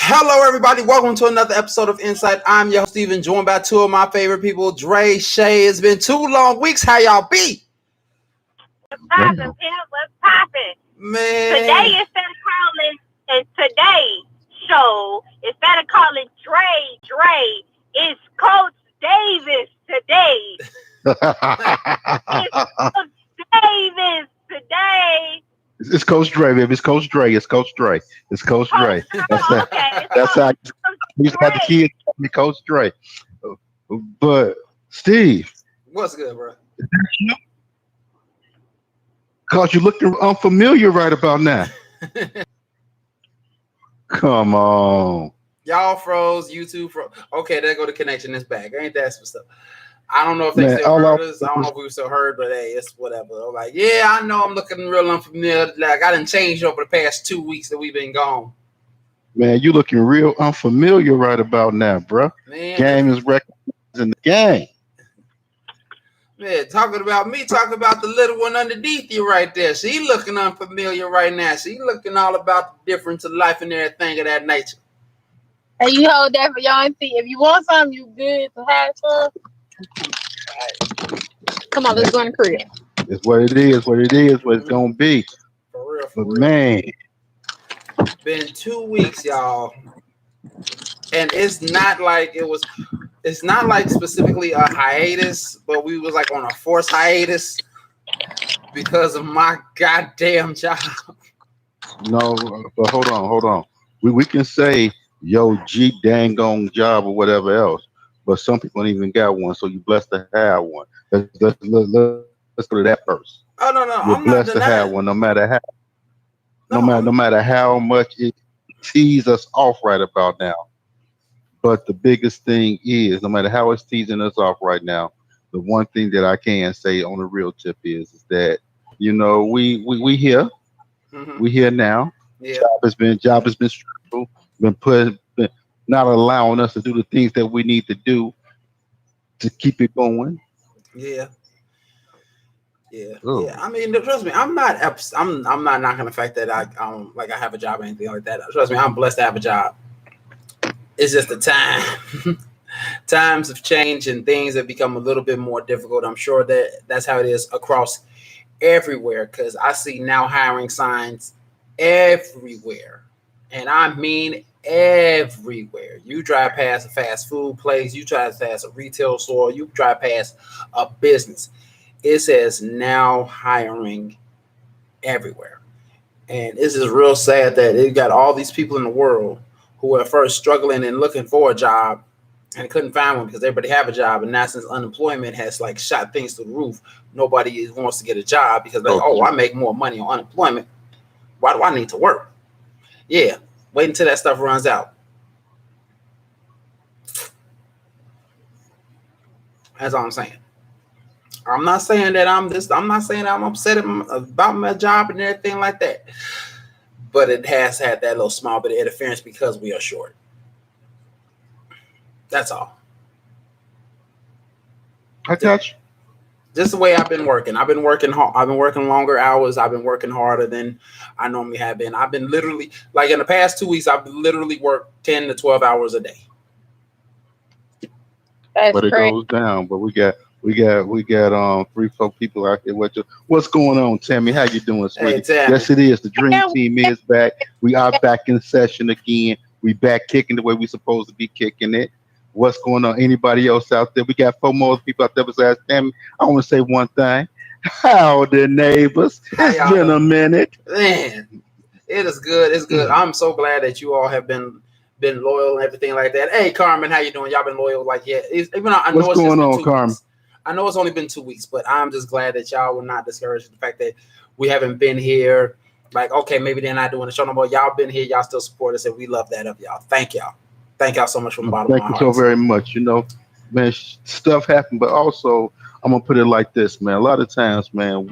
Hello, everybody. Welcome to another episode of En-Syte. I'm your host, Steven, joined by two of my favorite people, Dre, Shay. It's been 2 long weeks. How y'all be? What's poppin', Pimp? What's poppin'? Man. Today, instead of calling today show, instead of calling Dre, it's Coach Davis today. It's Coach Davis today. It's Coach Dre, baby. It's Coach Dre. It's Coach Dre. It's Coach Dre. Okay. That's how you used to have the kids call me Coach Dre. But Steve, What's good, bro? cause you looking unfamiliar right about now. Come on. Y'all froze. YouTube froze. Okay, there go the connection. It's back. Ain't that some stuff? I don't know if they Man, still heard us. I don't know if we were still heard, but hey, it's whatever. I'm like, yeah, I know I'm looking real unfamiliar. Like, I done changed over the past 2 weeks that we've been gone. Man, you looking real unfamiliar right about now, bro. Man, Game is recognizing the game. man, talking about me, talking about the little one underneath you right there. She looking unfamiliar right now. She looking all about the difference of life and everything of that nature. And you hold that for y'all and see. If you want something, you good to have some. Come on, let's go in the crib. It's what it is, what it's gonna be. For real, But for real. man, Been 2 weeks, y'all. And it's not like specifically a hiatus, but we was like on a forced hiatus because of my goddamn job. no, but hold on. We can say yo G dang on job or whatever else, but some people don't even got one, so you blessed to have one. Let's go to that first. Oh no, You're I'm not blessed to have denying. one, no matter how, No, no matter how much it teases us off right about now. But the biggest thing is, no matter how it's teasing us off right now, the one thing that I can say on the real tip is that we here, mhm. we here now. Yeah, Job has been stressful, been not allowing us to do the things that we need to do to keep it going. yeah, yeah. Oh, I mean, trust me, I'm not knocking the fact that I have a job or anything like that. Trust me, I'm blessed to have a job. It's just the time. Times have changed and things have become a little bit more difficult. I'm sure that's how it is across everywhere because I see now hiring signs everywhere. And I mean everywhere. You drive past a fast food place, you drive past a retail store, you drive past a business. It says now hiring everywhere. And it's just real sad that it got all these people in the world who were first struggling and looking for a job and couldn't find one because everybody have a job. And now since unemployment has like shot things to the roof, nobody wants to get a job because like, oh, I make more money on unemployment. Why do I need to work? Yeah, wait until that stuff runs out. That's all I'm saying. I'm not saying that I'm not saying that I'm upset about my job and everything like that. But it has had that little small bit of interference because we are short. That's all. I got you. Just the way I've been working. I've been working hard. I've been working longer hours. I've been working harder than I normally have been. I've been literally, like in the past 2 weeks, I've literally worked 10 to 12 hours a day. That's But it crazy. goes down. But we got 3-4 people out here. What's going on, Tammy? How you doing, Hey, sweetie? Tammy. Yes, it is. The dream team is back. We are back in session again. We back kicking the way we supposed to be kicking it. What's going on? Anybody else out there? We got 4 more people out there besides Tammy. I want to say one thing. Howdy, neighbors. How It's y'all been a doing? minute. Man, it is good. It's good. I'm so glad that you all have been loyal and everything like that. Hey, Carmen, how you doing? Y'all been loyal? Like, yeah. Even though I know What's it's just going been on, 2 Carmen? weeks. I know it's only been 2 weeks, but I'm just glad that y'all were not discouraged. The fact that we haven't been here, like, okay, maybe they're not doing the show no more. Y'all been here. Y'all still support us, and we love that of y'all. Thank y'all. Thank y'all so much from the bottom of Thank my you so heart. very much. Man, stuff happened, but also I'm gonna put it like this, man. A lot of times, man,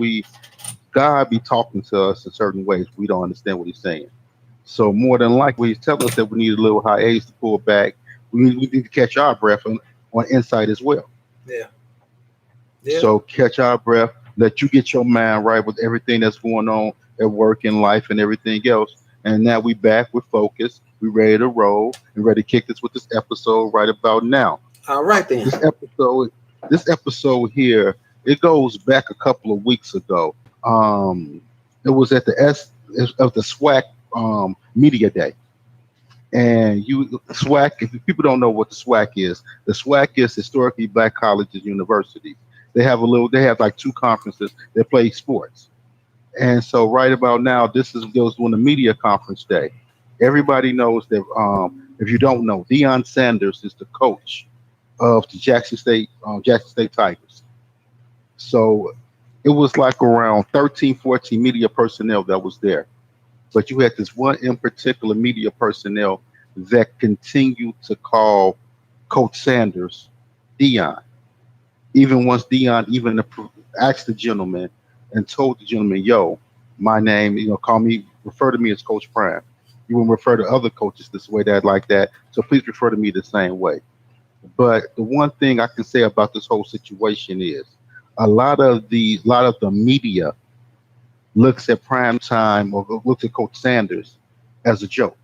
God be talking to us in certain ways. We don't understand what He's saying. So more than likely, He's telling us that we need a little hiatus to pull back. We need to catch our breath on insight as well. Yeah. Yeah. So catch our breath. Let you get your mind right with everything that's going on at work and life and everything else. And now we back with focus. We ready to roll and ready to kick this with this episode right about now. All right then. This episode here, it goes back a couple of weeks ago. Um, it was at the of the SWAC Media Day, and SWAC. If people don't know what the SWAC is, the SWAC is historically Black colleges, universities. They have like two conferences. They play sports, and so right about now, this is goes on the media conference day. Everybody knows that. If you don't know, Deion Sanders is the coach of the Jackson State Tigers. So it was like around 13, 14 media personnel that was there. But you had this one in particular media personnel that continued to call Coach Sanders Dion. Even once Dion asked the gentleman and told the gentleman, yo, my name, refer to me as Coach Prime. You will refer to other coaches this way, that like that. So please refer to me the same way. But the one thing I can say about this whole situation is a lot of the media looks at prime time or looks at Coach Sanders as a joke.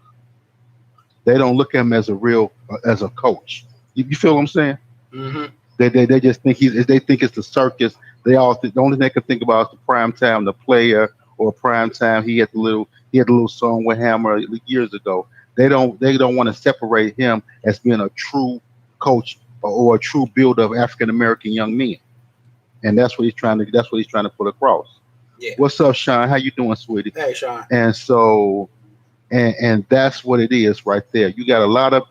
They don't look at him as a real as a coach. You feel what I'm saying? Hmm. They just think they think it's the circus. The only thing they can think about is the prime time, the player, or prime time. He had the little song with Hammer years ago. They don't want to separate him as being a true coach or a true builder of African American young men. And that's what he's trying to put across. Yeah. What's up, Sean? How you doing, sweetie? Hey, Sean. And so and that's what it is right there. You got a lot of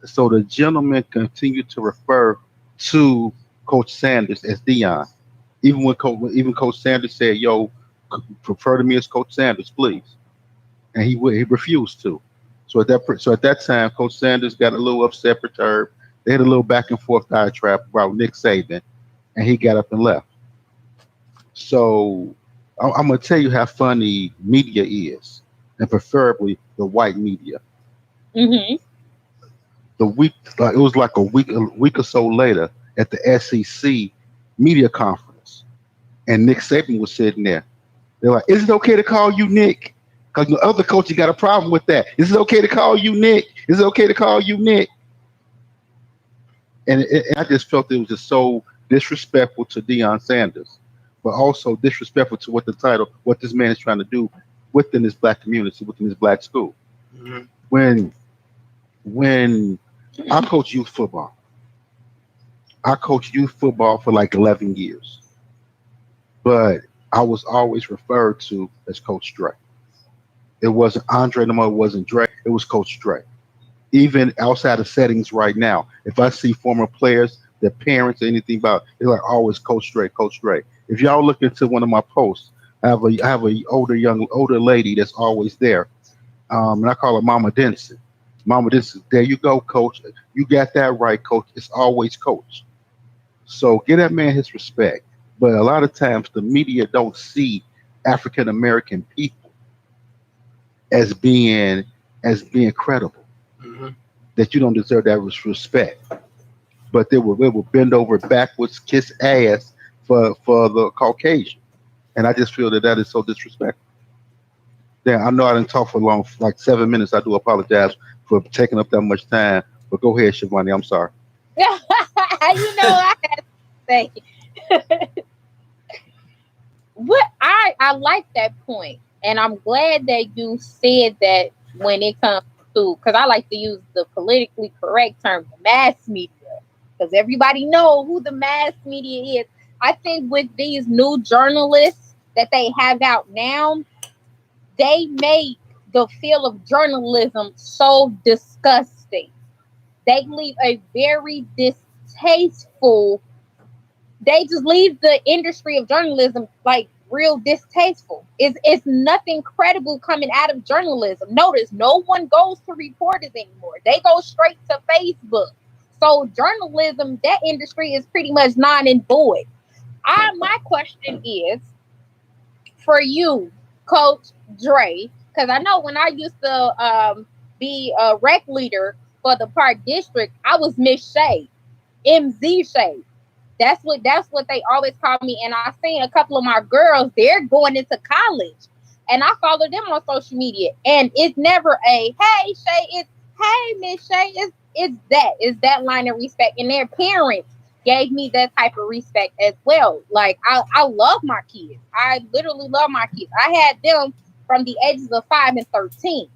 so the gentleman continued to refer to Coach Sanders as Dion. Even Coach Sanders said, "Yo, refer to me as Coach Sanders, please," and he refused to. So at that time, Coach Sanders got a little upset, perturbed. They had a little back and forth diatribe about Nick Saban, and he got up and left. So I'm gonna tell you how funny media is, and preferably the white media. Mm-hmm. It was like a week or so later at the SEC media conference, and Nick Saban was sitting there. They're like, "Is it okay to call you Nick?" Because the other coaches got a problem with that. Is it okay to call you Nick? Is it okay to call you Nick? And I just felt it was just so disrespectful to Deion Sanders, but also disrespectful to what this man is trying to do within this black community, within this black school. Hmm. When when I coach youth football, I coached youth football for like 11 years, but I was always referred to as Coach Dre. It wasn't Andre no more. It wasn't Dre. It was Coach Dre. Even outside of settings right now, if I see former players, their parents, or anything about, it's like always Coach Dre, Coach Dre. If y'all look into one of my posts, I have a older lady that's always there, and I call her Mama Denson. Mama Denson, there you go, Coach. You got that right, Coach. It's always Coach. So give that man his respect. But a lot of times the media don't see African American people as being credible. Hmm. That you don't deserve that respect. But they will bend over backwards, kiss ass for the Caucasian. And I just feel that is so disrespectful. Yeah, I know I didn't talk for long, like 7 minutes. I do apologize for taking up that much time. But go ahead, Shivani. I'm sorry. I had to say what I like that point, and I'm glad that you said that when it comes to, because I like to use the politically correct term, the mass media, because everybody know who the mass media is. I think with these new journalists that they have out now, they make the field of journalism so disgusting. They leave a very distasteful. They just leave the industry of journalism like real distasteful. It's nothing credible coming out of journalism. Notice no one goes to reporters anymore. They go straight to Facebook. So journalism, that industry is pretty much non and void. My question is for you, Coach Dre, because I know when I used to be a rec leader for the park district, I was Miss Shade, MZ Shade. That's what they always call me. And I seen a couple of my girls, they're going into college. and I follow them on social media, and it's never a hey Shay, it's hey Miss Shay, it's that line of respect, and their parents gave me that type of respect as well. Like I love my kids. I literally love my kids. I had them from the ages of 5 and 13.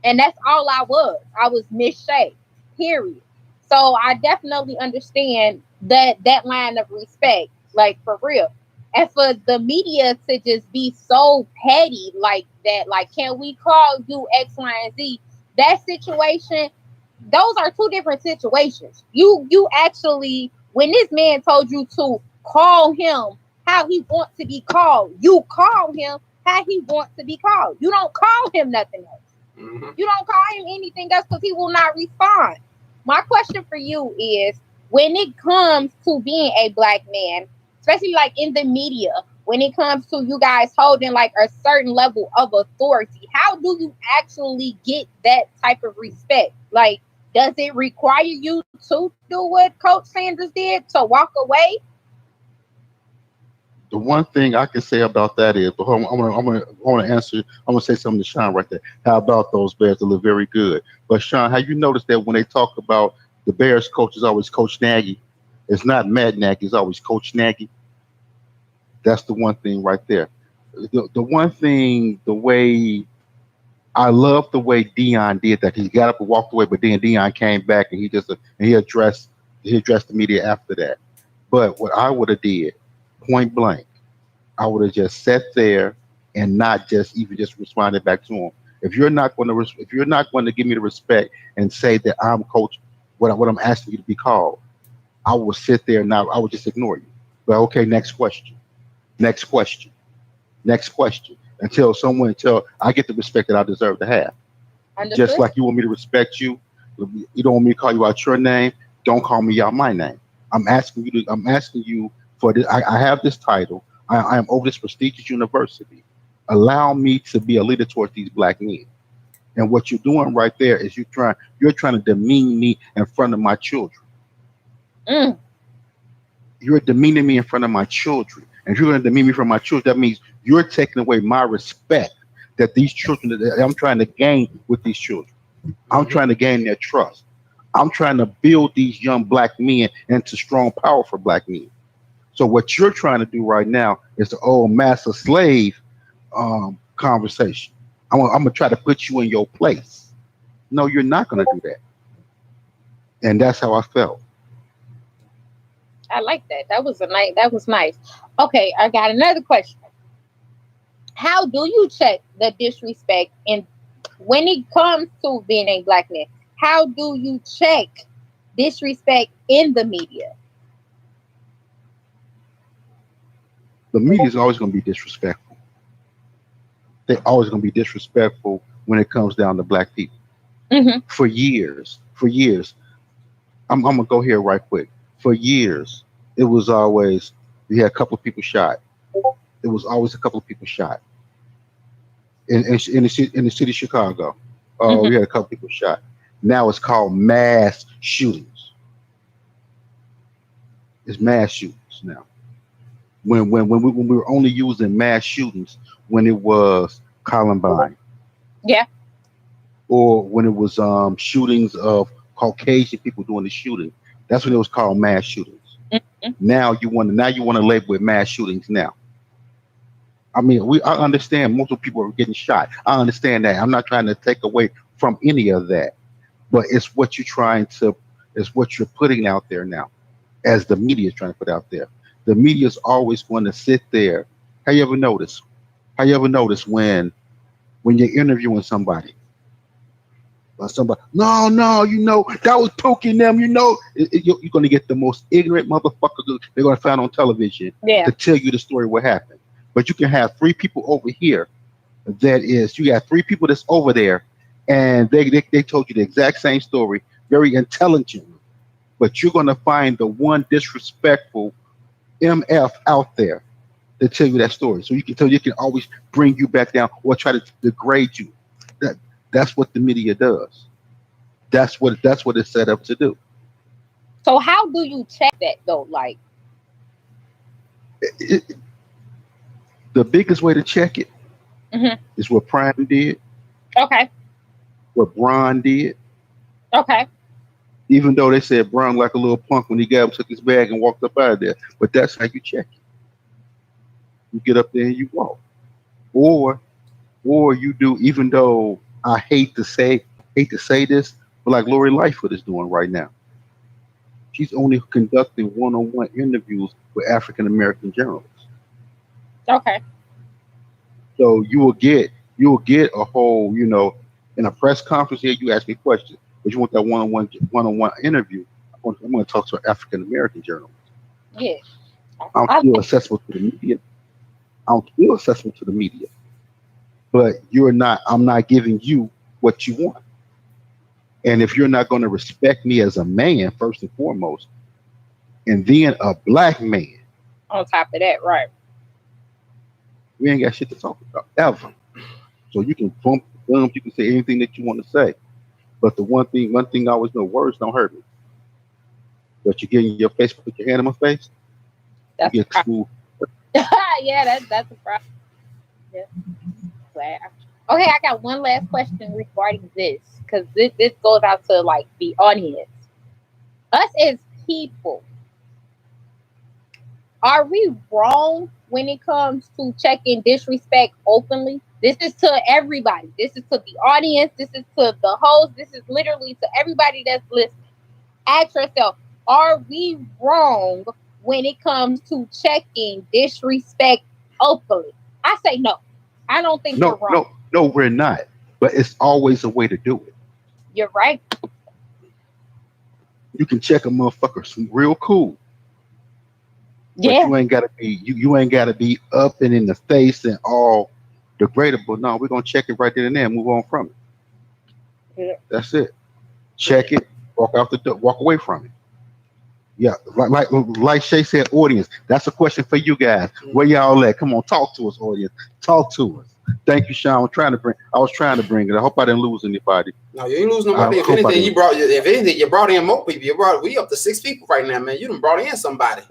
And that's all I was. I was Miss Shay, period. So I definitely understand that line of respect, like for real. And for the media to just be so petty like that, like, can we call you X, Y, and Z? That situation, those are two different situations. You actually, when this man told you to call him how he wants to be called, you call him how he wants to be called. You don't call him nothing else. Mm-hmm. You don't call him anything else because he will not respond. My question for you is, when it comes to being a black man, especially like in the media, when it comes to you guys holding like a certain level of authority, how do you actually get that type of respect? Like, does it require you to do what Coach Sanders did, to walk away? The one thing I can say about that is, but I'm gonna answer. I'm gonna say something to Sean right there. How about those Bears that look very good? But Sean, have you noticed that when they talk about the Bears coach is always Coach Nagy? It's not Matt Nagy. It's always Coach Nagy. That's the one thing right there. The one thing, the way I love the way Dion did that. He got up and walked away, but then Dion came back and he addressed the media after that. But what I would have did, point blank, I would have just sat there and not just even just responded back to him. If you're not going to give me the respect and say that I'm coach, what I'm asking you to be called, I will sit there and I would just ignore you. But okay, next question, next question, next question, until I get the respect that I deserve to have. Just Understood? like you want me to respect you, you don't want me to call you out your name. Don't call me out my name. I'm asking you for this. I have this title. I am over this prestigious university. Allow me to be a leader towards these black men. And what you're doing right there is you're trying to demean me in front of my children. Mm. You're demeaning me in front of my children. And if you're going to demean me from my children, that means you're taking away my respect that these children that I'm trying to gain with these children. I'm trying to gain their trust. I'm trying to build these young black men into strong, powerful black men. So what you're trying to do right now is the old master slave conversation. I'm gonna try to put you in your place. No, you're not gonna do that. And that's how I felt. I like that. That was nice. Okay, I got another question. How do you check the disrespect in when it comes to being a black man? How do you check disrespect in the media? The media is always gonna be disrespectful. They're always gonna be disrespectful when it comes down to black people. Mm-hmm. For years, for years. I'm gonna go here right quick. For years, it was always we had a couple of people shot. It was always a couple of people shot in the city of Chicago. Mm-hmm. We had a couple of people shot. Now it's called mass shootings. It's mass shootings now. When we were only using mass shootings when it was Columbine, Yeah. or when it was shootings of Caucasian people doing the shooting. That's when it was called mass shootings. Mm-hmm. Now you want to label it mass shootings now. I mean, I understand multiple people are getting shot. I understand that. I'm not trying to take away from any of that, but it's what you're putting out there now, as the media is trying to put out there. The media is always going to sit there. Have you ever noticed? Have you ever noticed when you're interviewing somebody? Somebody, no, that was poking them. You're going to get the most ignorant motherfucker they're going to find on television Yeah. to tell you the story what happened. But you can have three people over here. You got three people that's over there, and they told you the exact same story, very intelligently. But you're going to find the one disrespectful MF out there to tell you that story. So you can always bring you back down or try to degrade you. That's what the media does. That's what it's set up to do. So how do you check that though? Like, It- the biggest way to check it It's what Prime did, Okay. what Bron did. Okay. Even though they said Bron like a little punk when he got up, took his bag and walked up out of there. But that's how you check it. You get up there and you walk. Or you do, even though I hate to say this, but like Lori Lightfoot is doing right now. She's only conducting one-on-one interviews with African American journalists. Okay. So you will get a whole, in a press conference here, you ask me questions, but you want that one-on-one interview. I'm going to talk to an African American journalist. Yeah. I'm I, still accessible to the media. But I'm not giving you what you want. And if you're not going to respect me as a man, first and foremost, and then a black man, on top of that, right? we ain't got shit to talk about ever. So you can bump the thumbs, you can say anything that you want to say. But the one thing I always know, words don't hurt me. But you get in your face, put your hand in my face, you That's a get problem. smooth. Yeah, that's a problem. Yeah. Wow. Okay, I got one last question regarding this because this goes out to like the audience. Us as people, are we wrong when it comes to checking disrespect openly? This is to everybody. This is to the audience. This is to the host. This is literally to everybody that's listening. Ask yourself, are we wrong when it comes to checking disrespect openly? I say no. I don't think we're No, wrong. no, no, we're not. But it's always a way to do it. You're right. You can check a motherfucker real cool, but Yeah. you ain't gotta be up and in the face and all degradable. No, we're gonna check it right then and there and move on from it. Yeah. That's it. Check it, walk out the door, walk away from it. Yeah, like Shay said, audience. That's a question for you guys. Where y'all at? Come on, talk to us, audience. Talk to us. Thank you, Sean. I was trying to bring it. I hope I didn't lose anybody. No, you ain't lose nobody. If anything, you brought in more people. We up to 6 people right now, man. You done brought in somebody.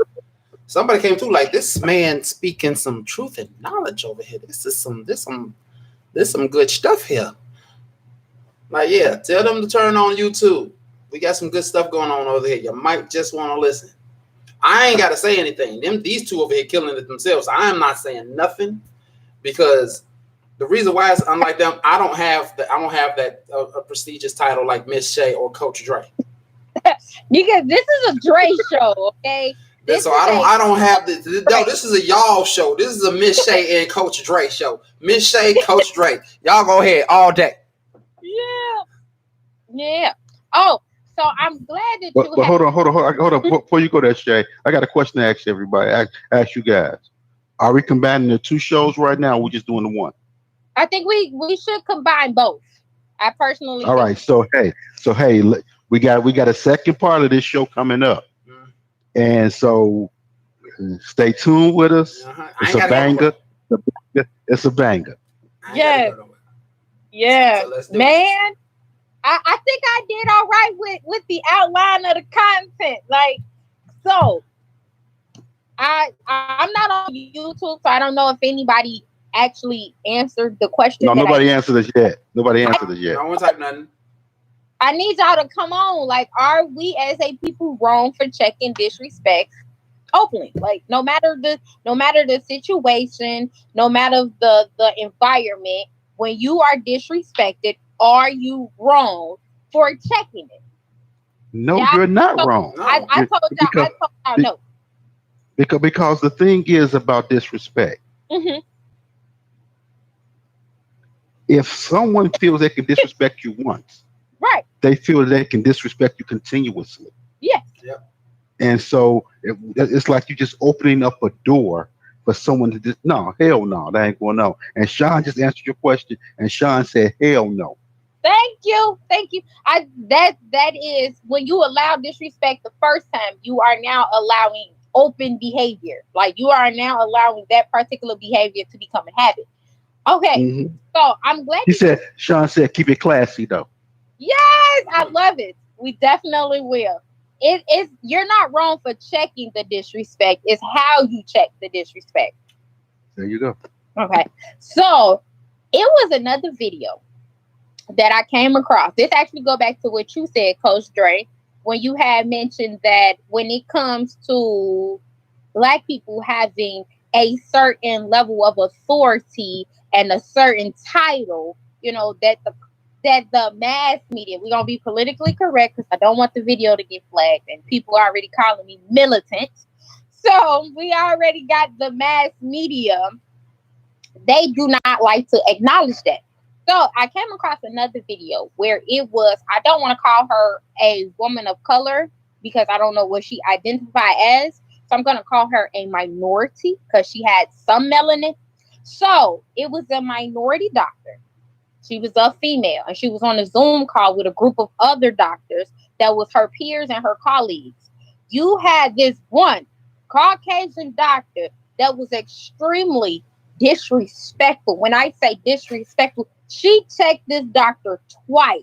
Somebody came through like this man speaking some truth and knowledge over here. This is some good stuff here. Like, yeah, tell them to turn on YouTube. We got some good stuff going on over here. You might just want to listen. I ain't got to say anything. These two over here killing it themselves. I am not saying nothing because the reason why it's unlike them, I don't have that prestigious title like Miss Shay or Coach Dre. Because this is a Dre show, okay? So I don't have this. No, this is a y'all show. This is a Miss Shay and Coach Dre show. Miss Shay, Coach Dre. Y'all go ahead all day. Yeah. Oh, so I'm glad that But hold on. Before you go there, Shay, I got a question to ask everybody. Ask you guys. Are we combining the two shows right now? Or we just doing the one? I think we should combine both. I personally. All right. So hey, we got a second part of this show coming up, and so stay tuned with us. It's a banger. It's a banger. Yeah, so man. I think I did all right with the outline of the content. Like, so I'm not on YouTube, so I don't know if anybody actually answered the question. No, nobody answered us yet. No one typed nothing. I need y'all to come on. Like, are we as a people wrong for checking disrespect openly? Like, no matter the situation, no matter the environment, when you are disrespected, are you wrong for checking it? No, you're not wrong. I told y'all no. Because the thing is about disrespect. Mm-hmm. If someone feels they can disrespect you once, right, they feel they can disrespect you continuously. Yes. Yep. And so it's like you just opening up a door for someone to just, no, hell no, that ain't going on. And Sean just answered your question, and Sean said, hell no. Thank you. That is when you allow disrespect the first time, you are now allowing open behavior. Like, you are now allowing that particular behavior to become a habit. Okay. Mm-hmm. So I'm glad Sean said, keep it classy though. Yes, I love it. We definitely will. You're not wrong for checking the disrespect. It's how you check the disrespect. There you go. Okay. So It was another video that I came across. This actually go back to what you said, Coach Dre, when you had mentioned that when it comes to Black people having a certain level of authority and a certain title, you know, that the mass media, we're gonna be politically correct because I don't want the video to get flagged and people are already calling me militant. So we already got the mass media. They do not like to acknowledge that. So I came across another video where it was, I don't want to call her a woman of color because I don't know what she identified as. So I'm going to call her a minority because she had some melanin. So it was a minority doctor. She was a female and she was on a Zoom call with a group of other doctors that was her peers and her colleagues. You had this one Caucasian doctor that was extremely disrespectful. When I say disrespectful, she checked this doctor twice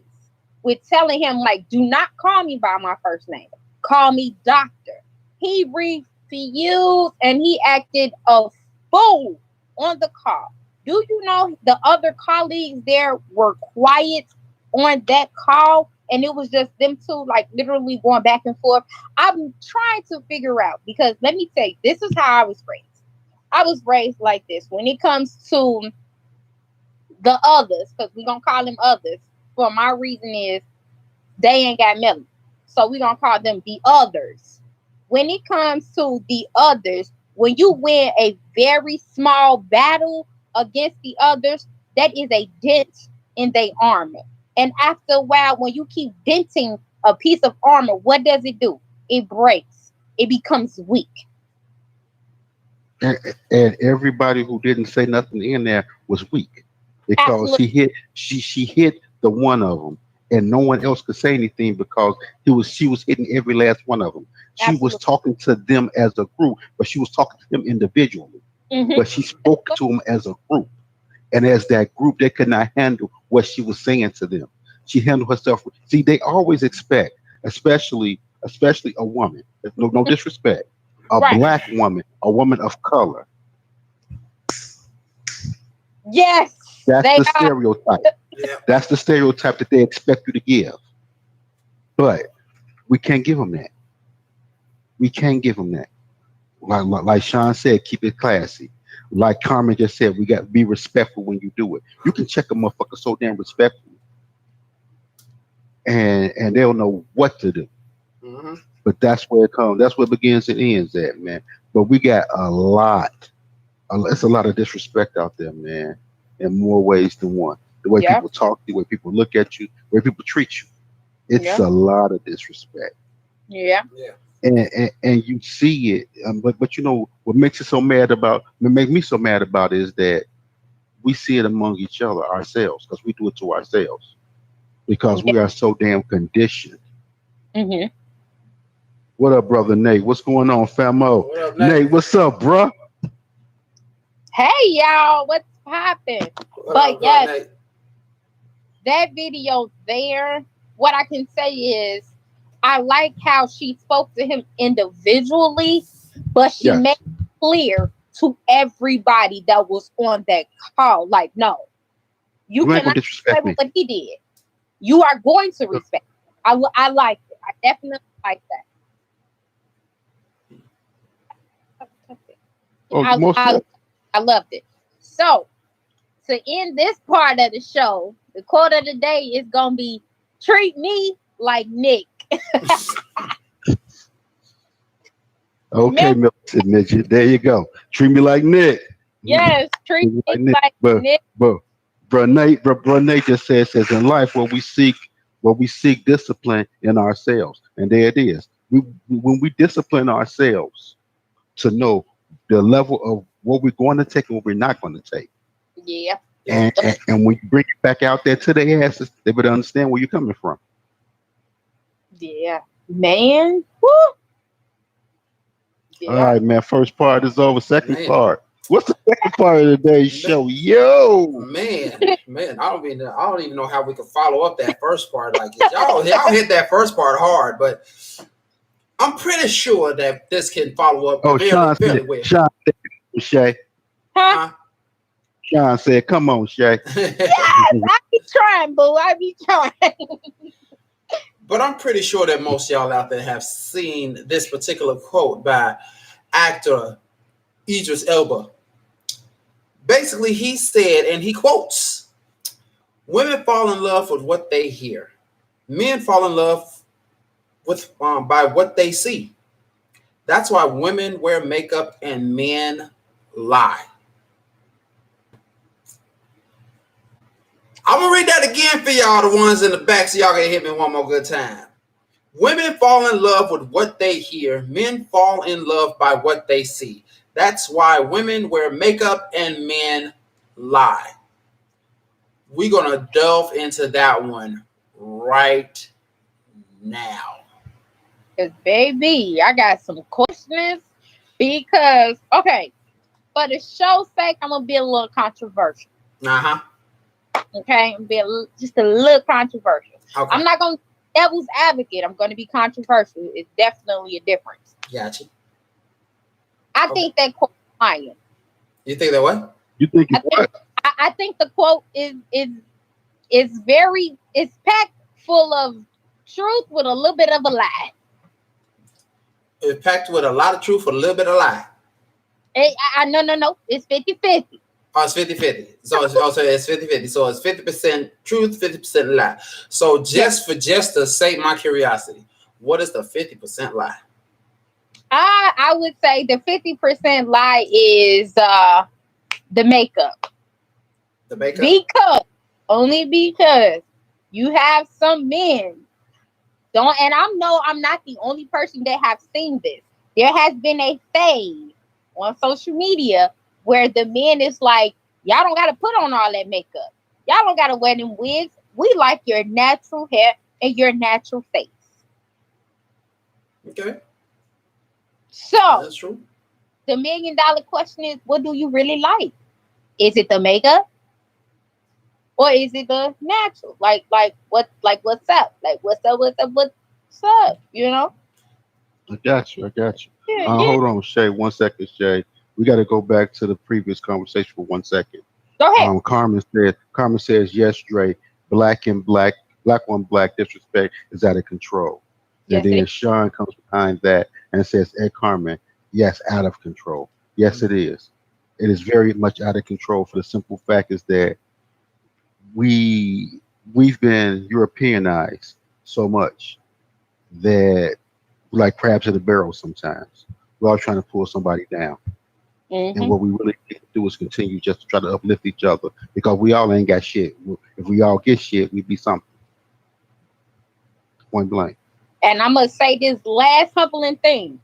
with telling him, like, do not call me by my first name. Call me doctor. He refused and he acted a fool on the call. Do you know the other colleagues there were quiet on that call? And it was just them two, like, literally going back and forth. I'm trying to figure out, because let me tell you, this is how I was raised. I was raised like this. When it comes to the others, because we're going to call them others, for my reason is they ain't got melanin. So we're going to call them the others. When it comes to the others, when you win a very small battle against the others, that is a dent in their armor. And after a while, when you keep denting a piece of armor, what does it do? It breaks. It becomes weak. And everybody who didn't say nothing in there was weak because Absolutely. she hit the one of them, and no one else could say anything because she was hitting every last one of them. She Absolutely. was talking to them as a group, but she was talking to them individually. Mm-hmm. But she spoke to them as a group, and as that group, they could not handle what she was saying to them. She handled herself. See, they always expect, especially a woman. No disrespect. A Right. Black woman, a woman of color. Yes. That's they the are. stereotype. Yeah. That's the stereotype that they expect you to give. But we can't give them that. We can't give them that. Like Sean said, keep it classy. Like Carmen just said, we got to be respectful when you do it. You can check a motherfucker so damn respectful, and they'll know what to do. Mm-hmm. But that's where it comes. That's where it begins and ends at, man. But we got it's a lot of disrespect out there, man, in more ways than one. The way Yeah. people talk to you, the way people look at you, the way people treat you. It's Yeah. a lot of disrespect. Yeah. Yeah. And you see it. But you know what makes me so mad about is that we see it among each other ourselves because we do it to ourselves because we are so damn conditioned. Mm-hmm. What up, brother Nate? What's going on, famo? What up, Nate? Nate, what's up, bruh? Hey, y'all. What's popping? What But up, yes, Nate? that video there, what I can say is I like how she spoke to him individually, but she Yes. made it clear to everybody that was on that call. Like, no, you You ain't gonna cannot disrespect respect me. what he did. You are going to respect. I like it. I definitely like that. Oh, most I loved it. So, to end this part of the show, the quote of the day is going to be, treat me like Nick. okay, militant midget. There you go. Treat me like Nick. Yes, treat me like Nick. But bro Nate just says in life where we seek discipline in ourselves. And there it is. When we discipline ourselves to know the level of what we're going to take and what we're not going to take. Yeah. And when you bring it back out there to their asses, they better understand where you're coming from. Yeah. Man. Woo. Yeah. All right, man. First part is over. Second Man. part. What's the second part of today's show? Yo, Man, I don't even know how we can follow up that first part like this. Y'all hit that first part hard, but I'm pretty sure that this can follow up Sean fairly well. Sean, Shay. Huh? Sean said, "Come on, Shay." Yes, I be trying, boo. I be trying. But I'm pretty sure that most of y'all out there have seen this particular quote by actor Idris Elba. Basically, he said, and he quotes, "Women fall in love with what they hear. Men fall in love with by what they see. That's why women wear makeup and men lie." I'm gonna read that again for y'all, the ones in the back, so y'all can hit me one more good time. Women fall in love with what they hear. Men fall in love by what they see. That's why women wear makeup and men lie. We're gonna delve into that one right now. Cause baby, I got some questions. Because okay, for the show's sake, I'm gonna be a little controversial. Uh-huh. Okay, I'm be just a little controversial. Okay. I'm not gonna devil's advocate. I'm gonna be controversial. It's definitely a difference. Gotcha. I think that quote is lying. You think that what? You think it's what? I think the quote is it's packed full of truth with a little bit of a lie. It's packed with a lot of truth with a little bit of lie. No. It's 50-50. Oh, it's 50-50. So it's 50-50. So it's 50% truth, 50% lie. So just to sate my curiosity, what is the 50% lie? I would say the 50% lie is the makeup. The makeup? Because you have some men and I'm not the only person that have seen this. There has been a phase on social media where the men is like, y'all don't gotta put on all that makeup. Y'all don't gotta wear them wigs. We like your natural hair and your natural face. Okay. So that's true. The $1 million question is, what do you really like? Is it the makeup? Or is it the natural? What's up? What's up? You know? I got you. Yeah. Hold on, Shay. 1 second, Shay. We got to go back to the previous conversation for 1 second. Go ahead. Carmen says, yes, Dre, black on black disrespect is out of control. Yes, and then Sean comes behind that and says, hey, Carmen, yes, out of control. Yes, it is. It is very much out of control for the simple fact is that we've been Europeanized so much that we're like crabs in a barrel sometimes. We're all trying to pull somebody down. Mm-hmm. And what we really need to do is continue just to try to uplift each other because we all ain't got shit. If we all get shit, we'd be something. Point blank. And I'm going to say this last humbling thing.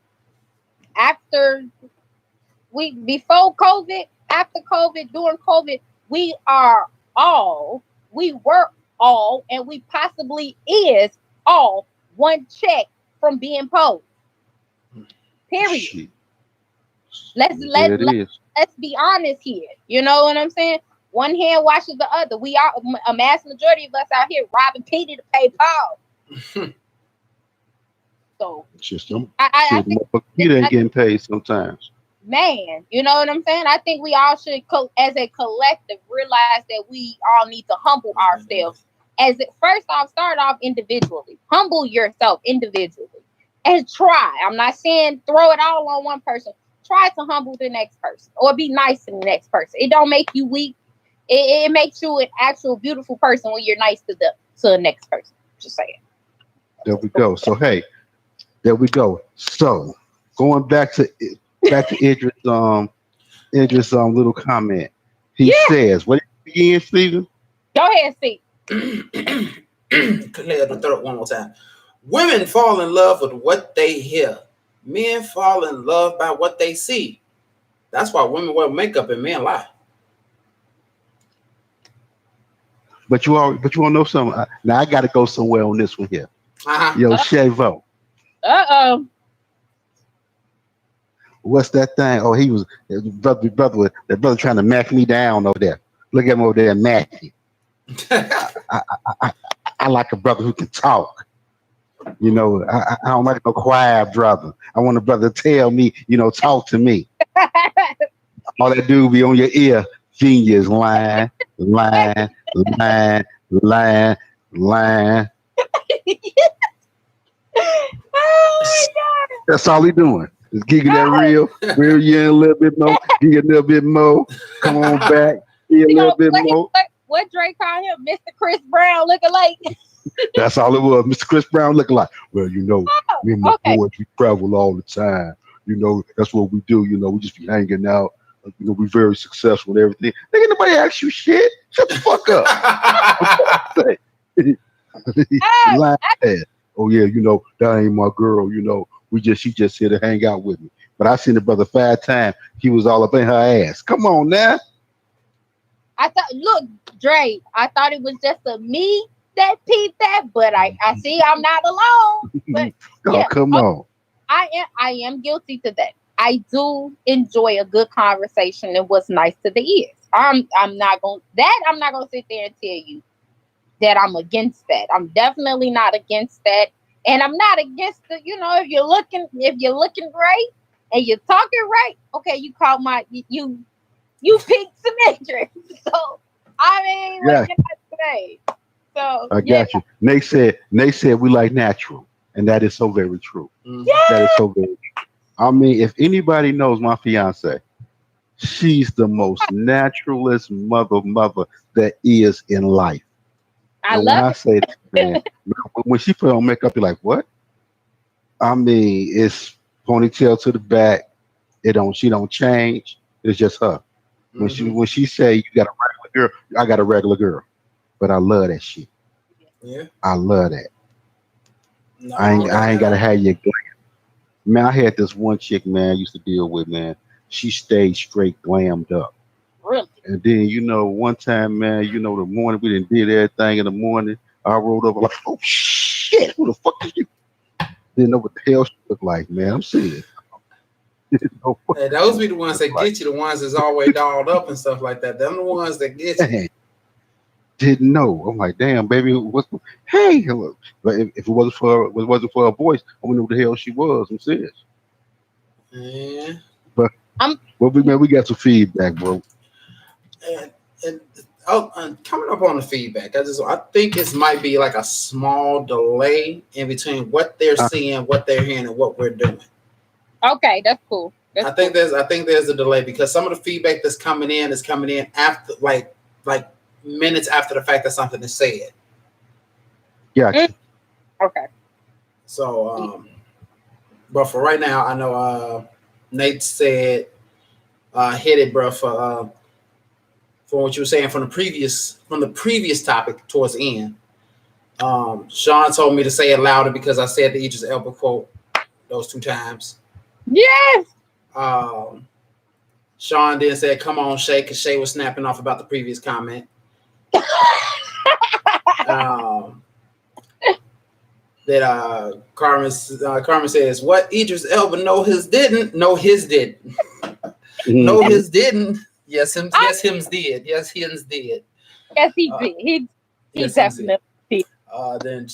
Before COVID, after COVID, during COVID, we were all, and we possibly is all one check from being poor. Period. Shit. Let's be honest here. You know what I'm saying? One hand washes the other. We are a mass majority of us out here robbing Peter to pay Paul. So I think Peter ain't getting paid sometimes. Man, you know what I'm saying? I think we all should, as a collective, realize that we all need to humble ourselves. Start off individually. Humble yourself individually. And try. I'm not saying throw it all on one person. Try to humble the next person. Or be nice to the next person. It don't make you weak. It makes you an actual beautiful person when you're nice to the next person. Just saying. There we go. So, hey, there we go. So, going back to Idris' little comment. He says, what did you begin, Stephen? Go ahead, Steve. The third one more time. Women fall in love with what they hear. Men fall in love by what they see. That's why women wear makeup and men lie. But you want to know something? Now I got to go somewhere on this one here. Yo, Chevo. What's that thing? Oh, he was brother trying to mac me down over there. Look at him over there, Matthew. I like a brother who can talk. You know, I don't like no quiet brother. I want a brother to tell me, talk to me. All that dude be on your ear Genius lying, lying, lying, lying, lying. Oh my God. That's all he doing. Is gigging that real you a little bit more, gig a little bit more. Come on back, get a You little know bit more. what Drake called him? Mr. Chris Brown looking like. That's all it was. Mr. Chris Brown looking like, well, you know, me and my Okay. boys, we travel all the time. You know, that's what we do. You know, we just be hanging out. You know, we very successful and everything. Ain't nobody ask you shit. Shut the fuck up. Oh, Lying ass. Oh yeah, you know, that ain't my girl. You know, she just here to hang out with me. But I seen the brother 5 times. He was all up in her ass. Come on now. I thought, look, Dre, I thought it was just a me that peeped that, but I see I'm not alone. But Oh, yeah, come on. I am guilty to that. I do enjoy a good conversation and what's nice to the ears. I'm not gonna sit there and tell you that I'm against that. I'm definitely not against that. And I'm not against the, if you're looking right and you're talking right, okay, you call you picked some interest. So I mean, Yeah. what can I say? So I got you. Nate said we like natural. And that is so very true. Mhm. That is so very true. I mean, if anybody knows my fiance, she's the most naturalist mother that is in life. I And when love I it. say that, man, when she put on makeup, you're like, what? I mean, it's ponytail to the back. She don't change. It's just her. Mhm. When she say you got a regular girl, I got a regular girl. But I love that shit. Yeah. I love that. No, I ain't that, gotta have you. Man, I had this one chick, man, I used to deal with, man. She stayed straight glammed up. Really. And then, one time, man, the morning we didn't did everything in the morning. I rolled up like, oh shit, who the fuck is you? Didn't know what the hell she looked like, man. I'm serious. Didn't know what hey, the those hell be she the ones looked that like. get you, the ones that's always dolled up and stuff like that. Them the ones that get you. Man, didn't know. I'm like, damn, baby, what's hey? Hello. But if it wasn't for her voice, I wouldn't know who the hell she was. I'm serious. Yeah. But I'm we got some feedback, bro. And, and coming up on the feedback, I think it might be like a small delay in between what they're Uh, seeing, what they're hearing, and what we're doing. okay. That's cool. I think there's a delay because some of the feedback that's coming in is coming in after like minutes after the fact that something is said. Gotcha. Okay. So but for right now, I know Nate said hit it, bro, for what you were saying from the previous topic towards the end. Sean told me to say it louder because I said the Idris Elba quote those 2 times. Yes. Sean then said, "Come on, Shay," because Shay was snapping off about the previous comment. That Carmen says, "What Idris Elba his didn't. No, his didn't. No, Mhm. his didn't. Yes, hims did. Yes, hims did. Yes, he did. He Yes, hims did." definitely did. Then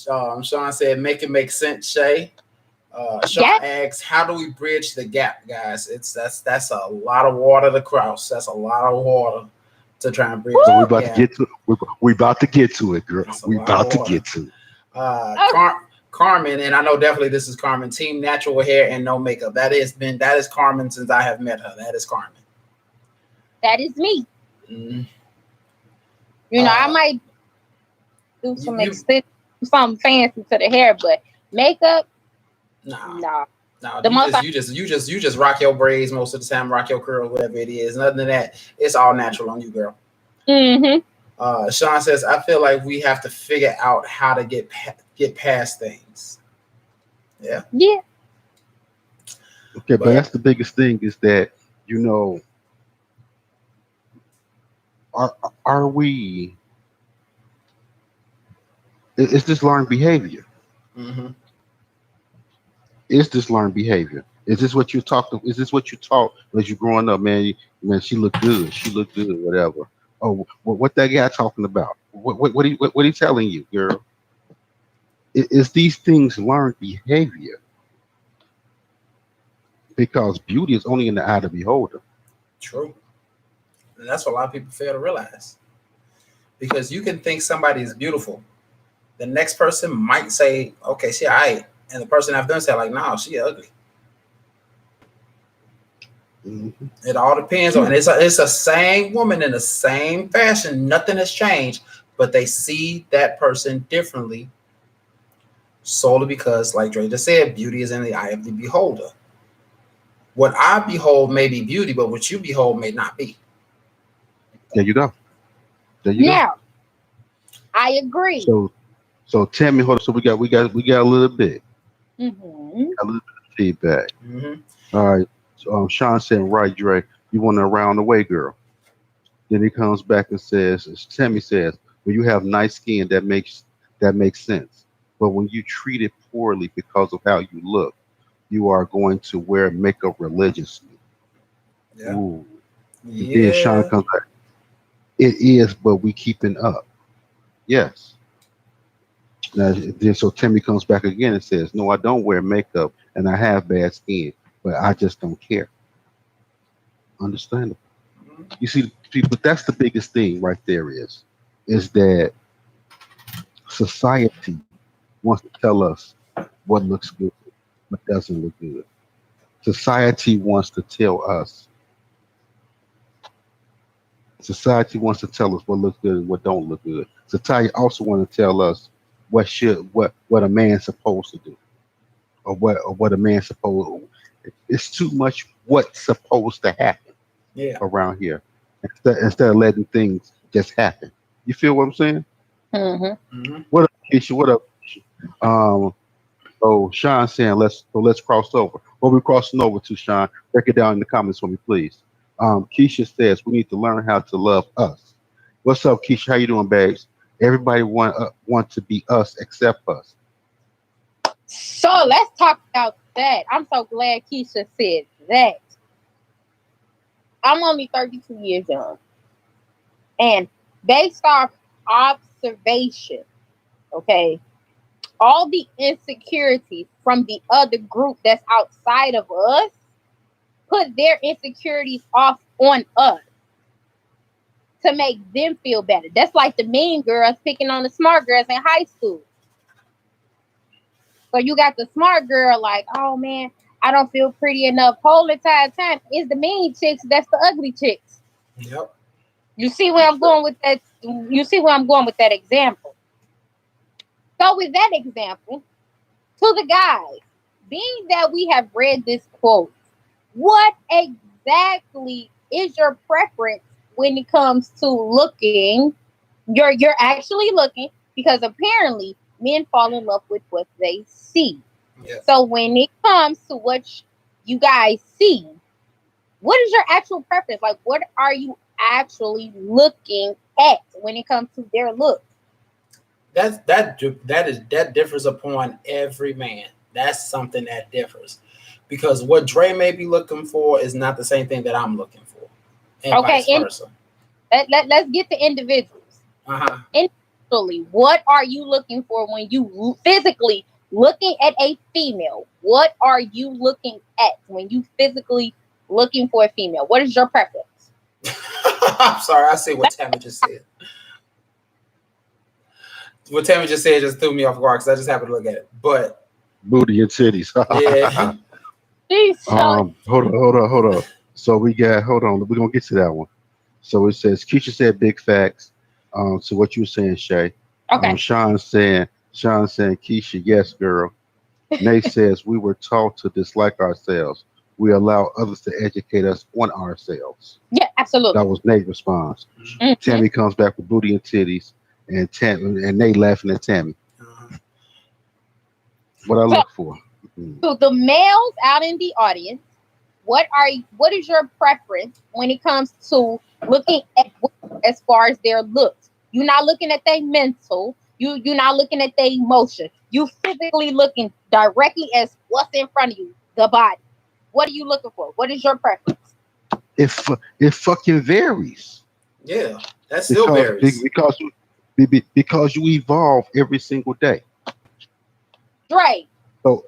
Sean said, "Make it make sense, Shay." Sean Yes. asks, "How do we bridge the gap, guys?" That's a lot of water to cross. That's a lot of water to try and bridge. But we The about to gap. get to we about to get to it, girl. That's a We lot of about to water. get to it. Oh, Carmen, and I know definitely this is Carmen. Team natural hair and no makeup. That is Carmen since I have met her. That is Carmen. that is me. Mm. I might do something fancy to the hair, but makeup, Nah. no. You just rock your braids most of the time, rock your curls, whatever it is. Other than that, it's all natural on you, girl. Mm-hmm. Sean says, "I feel like we have to figure out how to get past things." Yeah. Yeah. Okay, but that's the biggest thing is that are we? It's this learned behavior. Mm-hmm. Is this learned behavior? Is this what you talked? Is this what you taught as you growing up, man? Man, she looked good. She looked good. Whatever. Oh, what that guy talking about? What he telling you, girl? Is these things learned behavior? Because beauty is only in the eye of the beholder. True. And that's what a lot of people fail to realize. Because you can think somebody is beautiful. The next person might say, okay, she all right. And the person after them say, like, no, she ugly. Mm-hmm. It all depends on, and it's the same woman in the same fashion. Nothing has changed, but they see that person differently solely because, like Dre just said, beauty is in the eye of the beholder. What I behold may be beauty, but what you behold may not be. There you go. There you go. I agree. So tell me, hold on. So we got a little bit. Mm-hmm. A little bit of feedback. Mm-hmm. All right. So, Sean said, right, Dre, you want a round the way girl. Then he comes back and says, as Tammy says, when you have nice skin, that makes sense. But when you treat it poorly because of how you look, you are going to wear makeup religiously. Yeah. Ooh. Yeah. Then Sean comes back. It is, but we keeping up. Yes. Now, then so Tammy comes back again and says, no, I don't wear makeup and I have bad skin, but I just don't care. Understandable. You see, people, that's the biggest thing right there is that society wants to tell us what looks good, what doesn't look good. Society wants to tell us. Society wants to tell us what looks good and what don't look good. Society also want to tell us what a man's supposed to do, or what a man's supposed. It's too much what's supposed to happen around here, instead of letting things just happen. You feel what I'm saying? Mm-hmm. Mm-hmm. What up, Keisha? What up? Oh, Sean saying let's cross over. What we crossing over to, Sean? Break it down in the comments for me, please. Keisha says we need to learn how to love us. What's up, Keisha? How you doing, babes? Everybody want to be us except us. So let's talk about that. I'm so glad Keisha said that. I'm only 32 years young, and based off observation, okay, all the insecurities from the other group that's outside of us put their insecurities off on us to make them feel better. That's like the mean girls picking on the smart girls in high school. So you got the smart girl like, oh man, I don't feel pretty enough whole entire time. It's the mean chicks that's the ugly chicks. Yep. You see where I'm going with that? You see where I'm going with that example? So with that example, to the guys, being that we have read this quote, what exactly is your preference when it comes to looking? You're actually looking, because apparently men fall in love with what they see. Yeah. So when it comes to what you guys see, what is your actual preference? Like, what are you actually looking at when it comes to their look? That differs upon every man. That's something that differs, because what Dre may be looking for is not the same thing that I'm looking for, and vice versa. Let's get to individuals. Individually, what are you looking for when you physically looking at a female? What are you looking at when you physically looking for a female? What is your preference? I'm sorry, I see what Tammy just said. What Tammy just said just threw me off guard because I just happened to look at it. But booty and titties. Yeah. Hold on. So we got, hold on, we're gonna get to that one. So it says Keisha said big facts. So what you were saying, Shay. Okay. Sean saying, Keisha, yes, girl. Nate says we were taught to dislike ourselves. We allow others to educate us on ourselves. Yeah, absolutely. That was Nate's response. Mm-hmm. Tammy comes back with booty and titties, and Nate laughing at Tammy. What I look for. So the males out in the audience, what is your preference when it comes to looking at as far as their looks? You're not looking at their mental. You're not looking at their emotion. You physically looking directly as what's in front of you, the body. What are you looking for? What is your preference? It fucking varies. Yeah, that still varies. Because you evolve every single day. Dre. So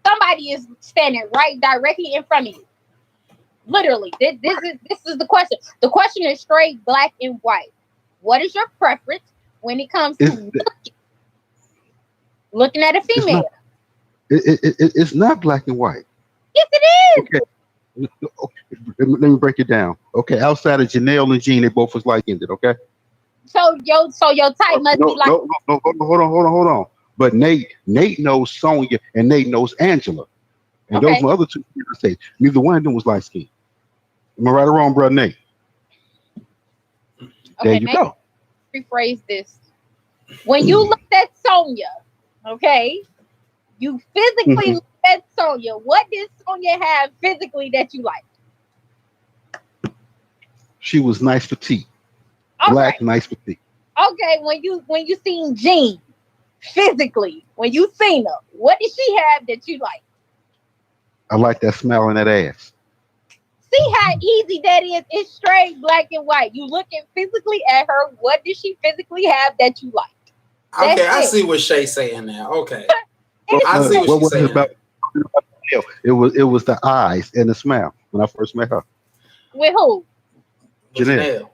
somebody is standing right directly in front of you. Literally, this is the question. The question is straight black and white. What is your preference when it comes to looking at a It's female? not. It's not black and white. Yes, it is. Okay. Okay, let me break it down. Okay, outside of Janelle and Jean, they both was like ended. Okay. So your type must be No, like, no, no, no, hold on. But Nate knows Sonya, and Nate knows Angela, and those okay, my other two. I say neither one of them was light skinned. Am I right or wrong, bro? Nate? There okay, you maybe go. rephrase this. When you look at Sonya, okay, you physically Mhm. look at Sonya. What did Sonya have physically that you like? She was nice petite, All right. black, nice petite. Okay, when you seen Jean physically, when you seen her, what did she have that you like? I like that smile on that ass. See how easy that is? It's straight black and white. You looking physically at her, what did she physically have that you like? That's Okay, I it. see what Shay's saying now. Okay, What, I see what what she's was it saying now. about? It was the eyes and the smile when I first met her. With who? With Janelle. Janelle.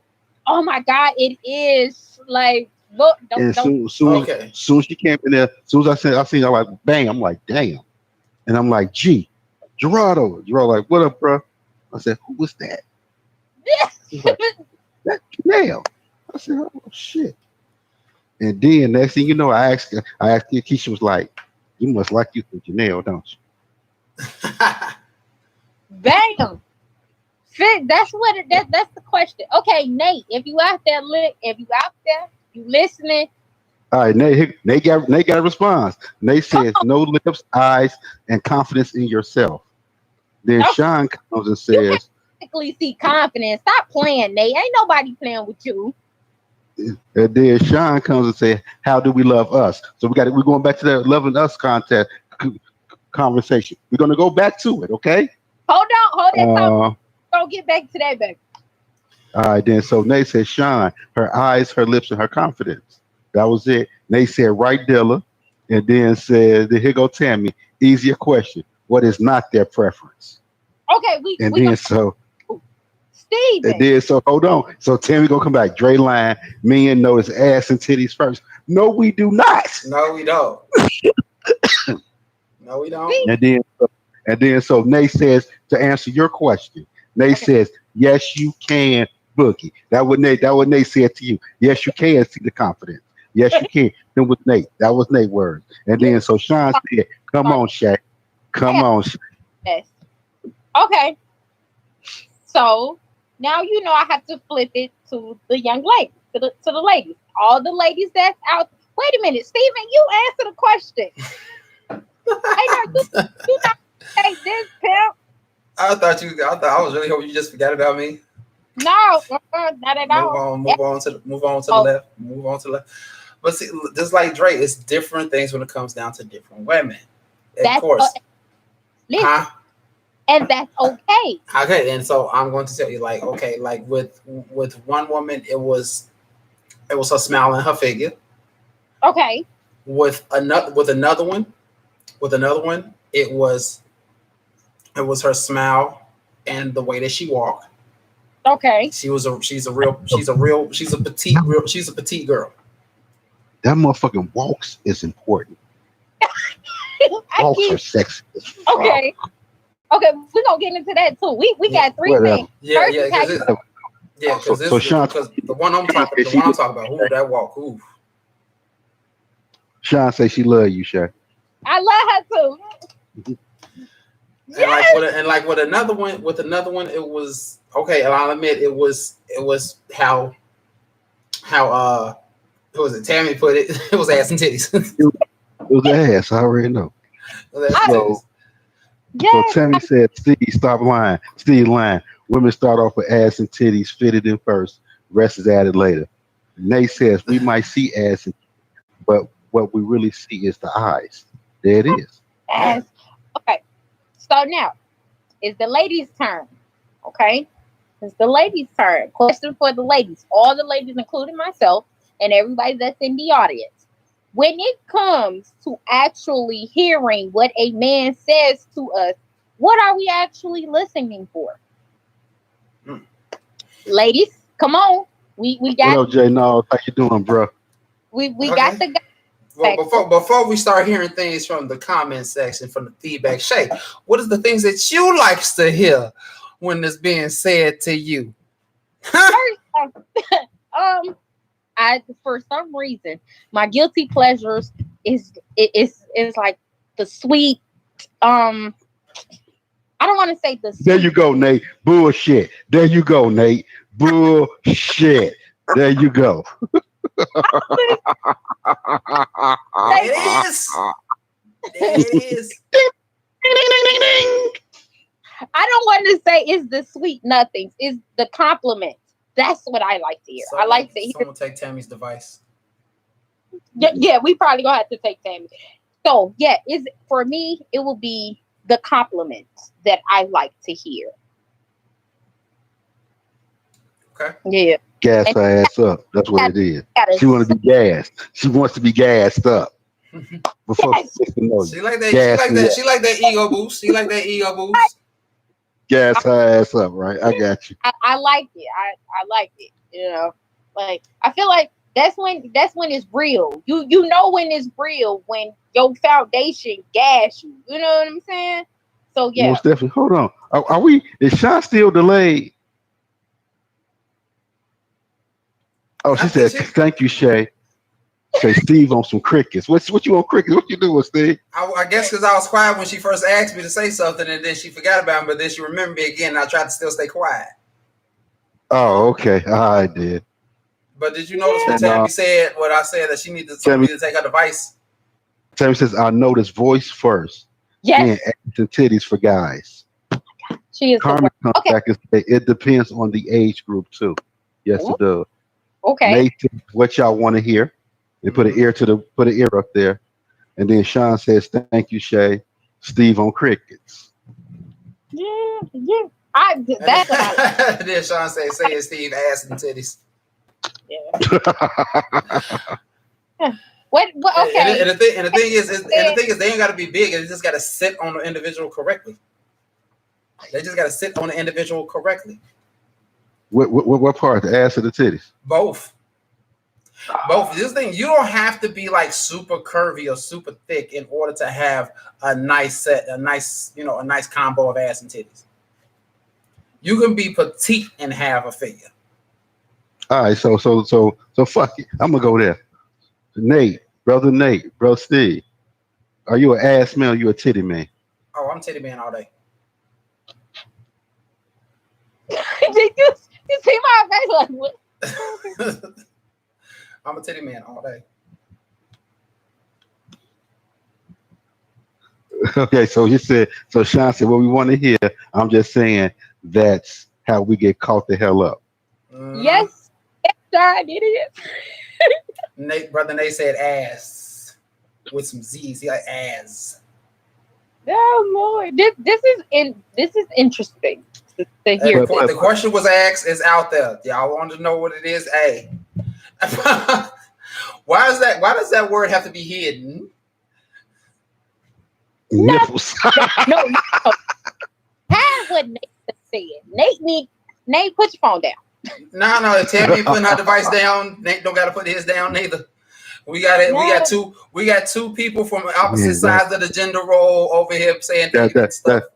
Oh my god, it is like look, And don't Okay. soon as she came in there, soon as I seen her like bang, I'm like damn, and I'm like G, Gerardo like what up, bro? I said who was that? He's like that Janelle. I said oh shit. And then next thing you know, I asked her, Keisha was like, you must like you for Janelle, don't you? bam. That's what that's the question. Okay, Nate, if you out there you listening. All right, Nate got a response. Nate says no lips, eyes, and confidence in yourself. Then Okay, Sean comes and you can says, physically see confidence. Stop playing, Nate. Ain't nobody playing with you. and then Sean comes and says, how do we love us? So we're going back to that loving us contest conversation. We're gonna go back to it, okay? Hold that thought. Uh, Don't get back to that, baby. all right, then so Nate said, Sean, her eyes, her lips, and her confidence. That was it. Nate said, right, Dilla. And then said, here go Tammy. Easier question. What is not their preference? Okay, And we then gonna so and Steven. then so hold on. So Tammy gonna come back. Dre line, men know his ass and titties first. No, we do not. No, we don't. No, we don't. And then so Nate says to answer your question, Nate Okay. says, yes, you can, Boogie. That what Nate said to you. Yes, you can see the confidence. Yes, you can. Then with Nate. That was Nate's word. And then so Sean said, come on, Shaq. Come on, Shaq. Yes. Okay. So now you know I have to flip it to the young ladies, to the ladies. All the ladies that's out. Wait a minute, Steven, you answer the question. Hey, no, you not take this, pimp. I thought I was really hoping you just forgot about me. No, not at all. Move on to the Oh, left. Move on to the left. But see, just like Drake, it's different things when it comes down to different women. Of that's course. listen, Huh? and that's okay. Okay, and so I'm going to tell you, like, okay, like with one woman, it was her smile and her figure. Okay, With another one, it was her smile and the way that she walked. okay. She's a petite girl. That motherfucking walks is important. I Walks keep are sexy as fuck. okay. Okay, we're gonna get into that too. We got three Whatever. things. Yeah, First is how you because the one I'm talking about, ooh, that walk, ooh. Sean say she love you, Shaq. I love her too. Yes. And like with another one, it was okay. And I'll admit it was how who was it? Tammy put it. It was ass and titties. It was ass. I already know. It was ass and titties. So Yes. Tammy said, Steve, stop lying. Steve lying. Women start off with ass and titties fitted in first. Rest is added later. Nate says we might see ass, but what we really see is the eyes. There it is. Yes. Okay. So now it's the ladies' turn. Okay. It's the ladies' turn. Question for the ladies. All the ladies, including myself and everybody that's in the audience. When it comes to actually hearing what a man says to us, what are we actually listening for? Ladies, come on. We What got up, Jay? No, how you doing, bro? we Okay. got the guy. Well, before we start hearing things from the comment section, from the feedback, Shay, what is the things that you likes to hear when it's being said to you? I for some reason my guilty pleasures is like the sweet. I don't want to say the. There you go, Nate. Bullshit. There you go, Nate. Bullshit. There you go. It is. It is. I don't want to say it's the sweet nothings. It's the compliments. That's what I like to hear. I like to hear. Someone take Tammy's device. Yeah, we probably gonna have to take Tammy. So yeah, for me, it will be the compliments that I like to hear. Okay. Yeah. Gas her ass up. That's what it is. She want to be gassed. She wants to be gassed up. Before she like that. She like that ego boost. She like that ego boost. Gas her ass up, right? I got you. I like it. I like it. You know, like I feel like that's when it's real. You know when it's real when your foundation gas you. You know what I'm saying? So yeah. Most definitely. Hold on. Are we? Is Sean still delayed? Oh, she said, "Thank you, Shay." Say, Steve on some crickets. What you on crickets? What you doing, Steve? I guess because I was quiet when she first asked me to say something, and then she forgot about me, but then she remembered me again, and I tried to still stay quiet. Oh, okay. I did. But did you notice when Tammy said what I said, that she needed somebody to take her device? Tammy says, "I notice voice first. Yes. And ass and titties for guys." She is. Carmen comes back and say, "It depends on the age group too." Yes, it does. Okay. Nathan, what y'all want to hear? They put an ear up there, and then Sean says, "Thank you, Shay." Steve on crickets. Yeah. That's what I like. Then Sean said, "Say it, Steve, ass and titties." Yeah. What? Okay. And the thing is, they ain't got to be big. They just got to sit on the individual correctly. They just got to sit on the individual correctly. What part? The ass or the titties? Both. This thing, you don't have to be like super curvy or super thick in order to have a nice combo of ass and titties. You can be petite and have a figure. All right, so fuck it. I'm gonna go there. Nate, brother Steve, are you an ass man or you a titty man? Oh, I'm titty man all day. You see my face like what? I'm a titty man all day. Okay, so Sean said, "What we want to hear." I'm just saying that's how we get caught the hell up. Yes, Sean, it is. Brother Nate said ass with some Z's. He like ass. Oh Lord, this is interesting to hear. The question was asked, is out there. Y'all want to know what it is? Hey, why does that word have to be hidden? Nipples. No. Have what Nate said. Nate, put your phone down. No. If Tammy putting her device down, Nate don't got to put his down neither. We got it. No. We got two people from opposite sides of the gender role over here saying that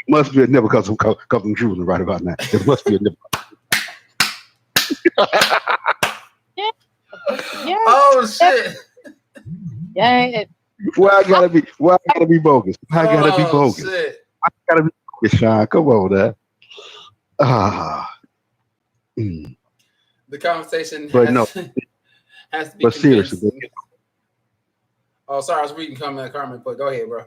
must be a nipple because I'm drooling right about now. It must be a nipple. Yeah. Oh shit. Yeah. Why I gotta be bogus? I gotta be bogus. Shit. I gotta be bogus, Sean. Come on, there. The conversation has to be. But seriously. Oh, sorry, I was reading Carmen, but go ahead, bro.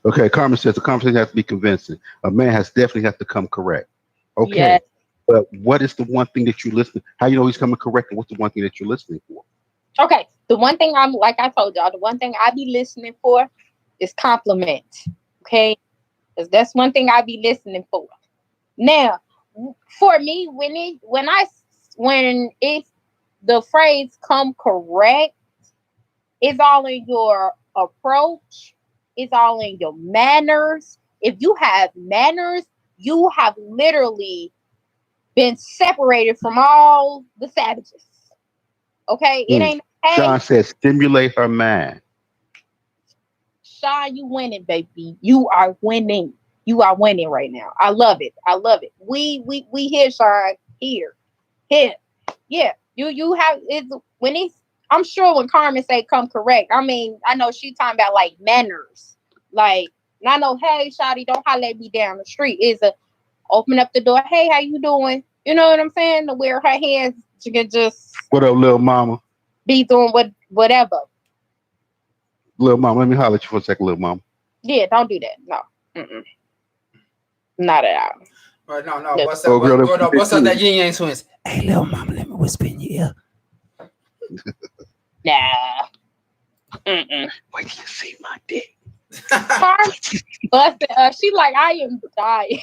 Okay, Carmen says the conversation has to be convincing. A man definitely has to come correct. Okay. Yes. But what is the one thing that you're listening? How you know he's coming correct, and what's the one thing that you're listening for? Okay. The one thing like I told y'all, the one thing I be listening for is compliments. Okay. Because that's one thing I be listening for. Now, for me, when it's the phrase come correct, it's all in your approach, it's all in your manners. If you have manners, you have literally been separated from all the savages. Okay, it ain't. Hey, Sean said, stimulate her mind. Sean, you winning, baby. You are winning. You are winning right now. I love it. I love it. We here, Sean. Here. Yeah. You have it's when he's I'm sure when Carmen say come correct, I mean, I know she talking about like manners. Like, and I know, hey, Shawty, don't holler at me down the street. Is a open up the door. Hey, how you doing? You know what I'm saying? To where her hands, she can just What up, little mama? be doing whatever. Little mama, let me holler at you for a second, little mama. Yeah, don't do that. No. Mm-mm. Not at all. Right, no. Look. What's up? What's up? That yin yang twins. Hey, little mama, let me whisper in your ear. Nah. Mm-mm. Wait till you see my dick. Carmen busted. She like, I am dying.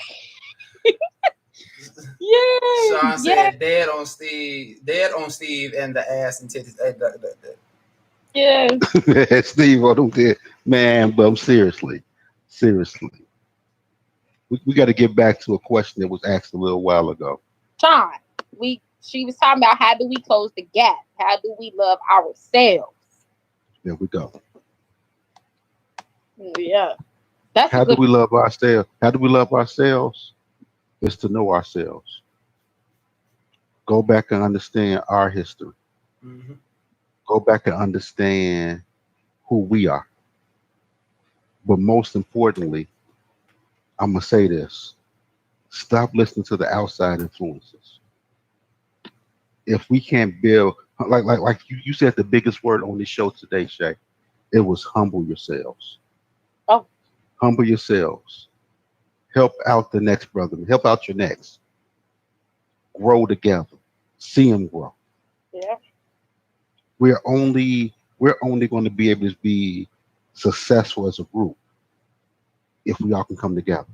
Yeah. Sean said, dead on Steve, and the ass and titties. Yeah. Steve, I don't care. Man, but seriously. We got to get back to a question that was asked a little while ago. Sean, she was talking about how do we close the gap? How do we love ourselves? There we go. Yeah. That's how do we love ourselves? How do we love ourselves? Is to know ourselves. Go back and understand our history. Mm-hmm. Go back and understand who we are. But most importantly, I'm going to say this. Stop listening to the outside influences. If we can't build, like you said the biggest word on this show today, Shay, it was humble yourselves. Oh. Humble yourselves. Help out the next brother. Help out your next. Grow together. See them grow. Yeah. We're only going to be able to be successful as a group if we all can come together.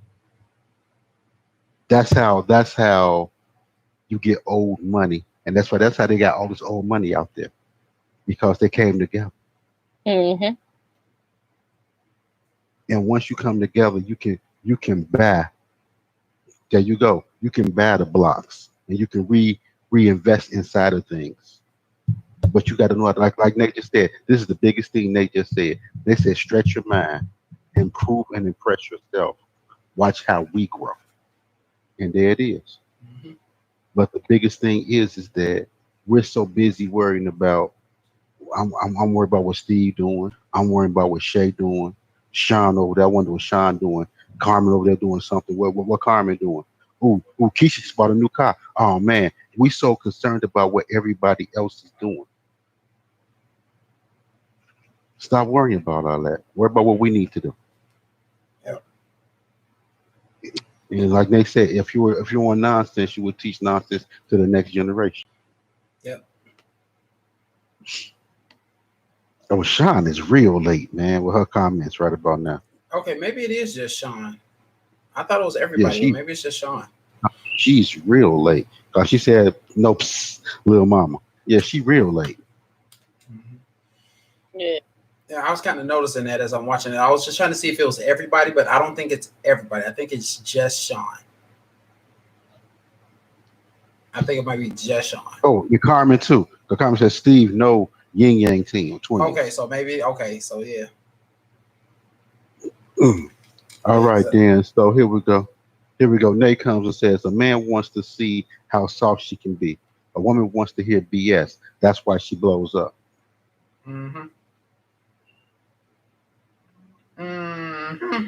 That's how you get old money, and that's how they got all this old money out there, because they came together. Mm-hmm. And once you come together, you can buy. There you go. You can buy the blocks, and you can reinvest inside of things. But you got to know, like Nate just said, this is the biggest thing Nate just said. They said, stretch your mind, improve and impress yourself. Watch how we grow. And there it is. Mm-hmm. But the biggest thing is that we're so busy worrying about, I'm worried about what Steve doing. I'm worrying about what Shay doing. Sean over there, I wonder what Sean doing. Carmen over there doing something. What Carmen doing? Ooh, Keisha just bought a new car. Oh man, we so concerned about what everybody else is doing. Stop worrying about all that. Worry about what we need to do. Yep. And like they said, if you're on nonsense, you would teach nonsense to the next generation. Yep. Oh, Sean is real late, man, with her comments right about now. Okay, maybe it is just Sean. I thought it was everybody. Yeah, maybe it's just Sean. She's real late. Cause she said, "No, little mama." Yeah, she real late. Mm-hmm. Yeah. Yeah, I was kind of noticing that as I'm watching it. I was just trying to see if it was everybody, but I don't think it's everybody. I think it's just Sean. I think it might be just Sean. Oh, the Carmen too. The Carmen says, "Steve, no yin yang team." 20. Okay, so maybe. Okay, so yeah. All right, then. So here we go. Nate comes and says, a man wants to see how soft she can be. A woman wants to hear BS. That's why she blows up. Mm-hmm. Mm-hmm.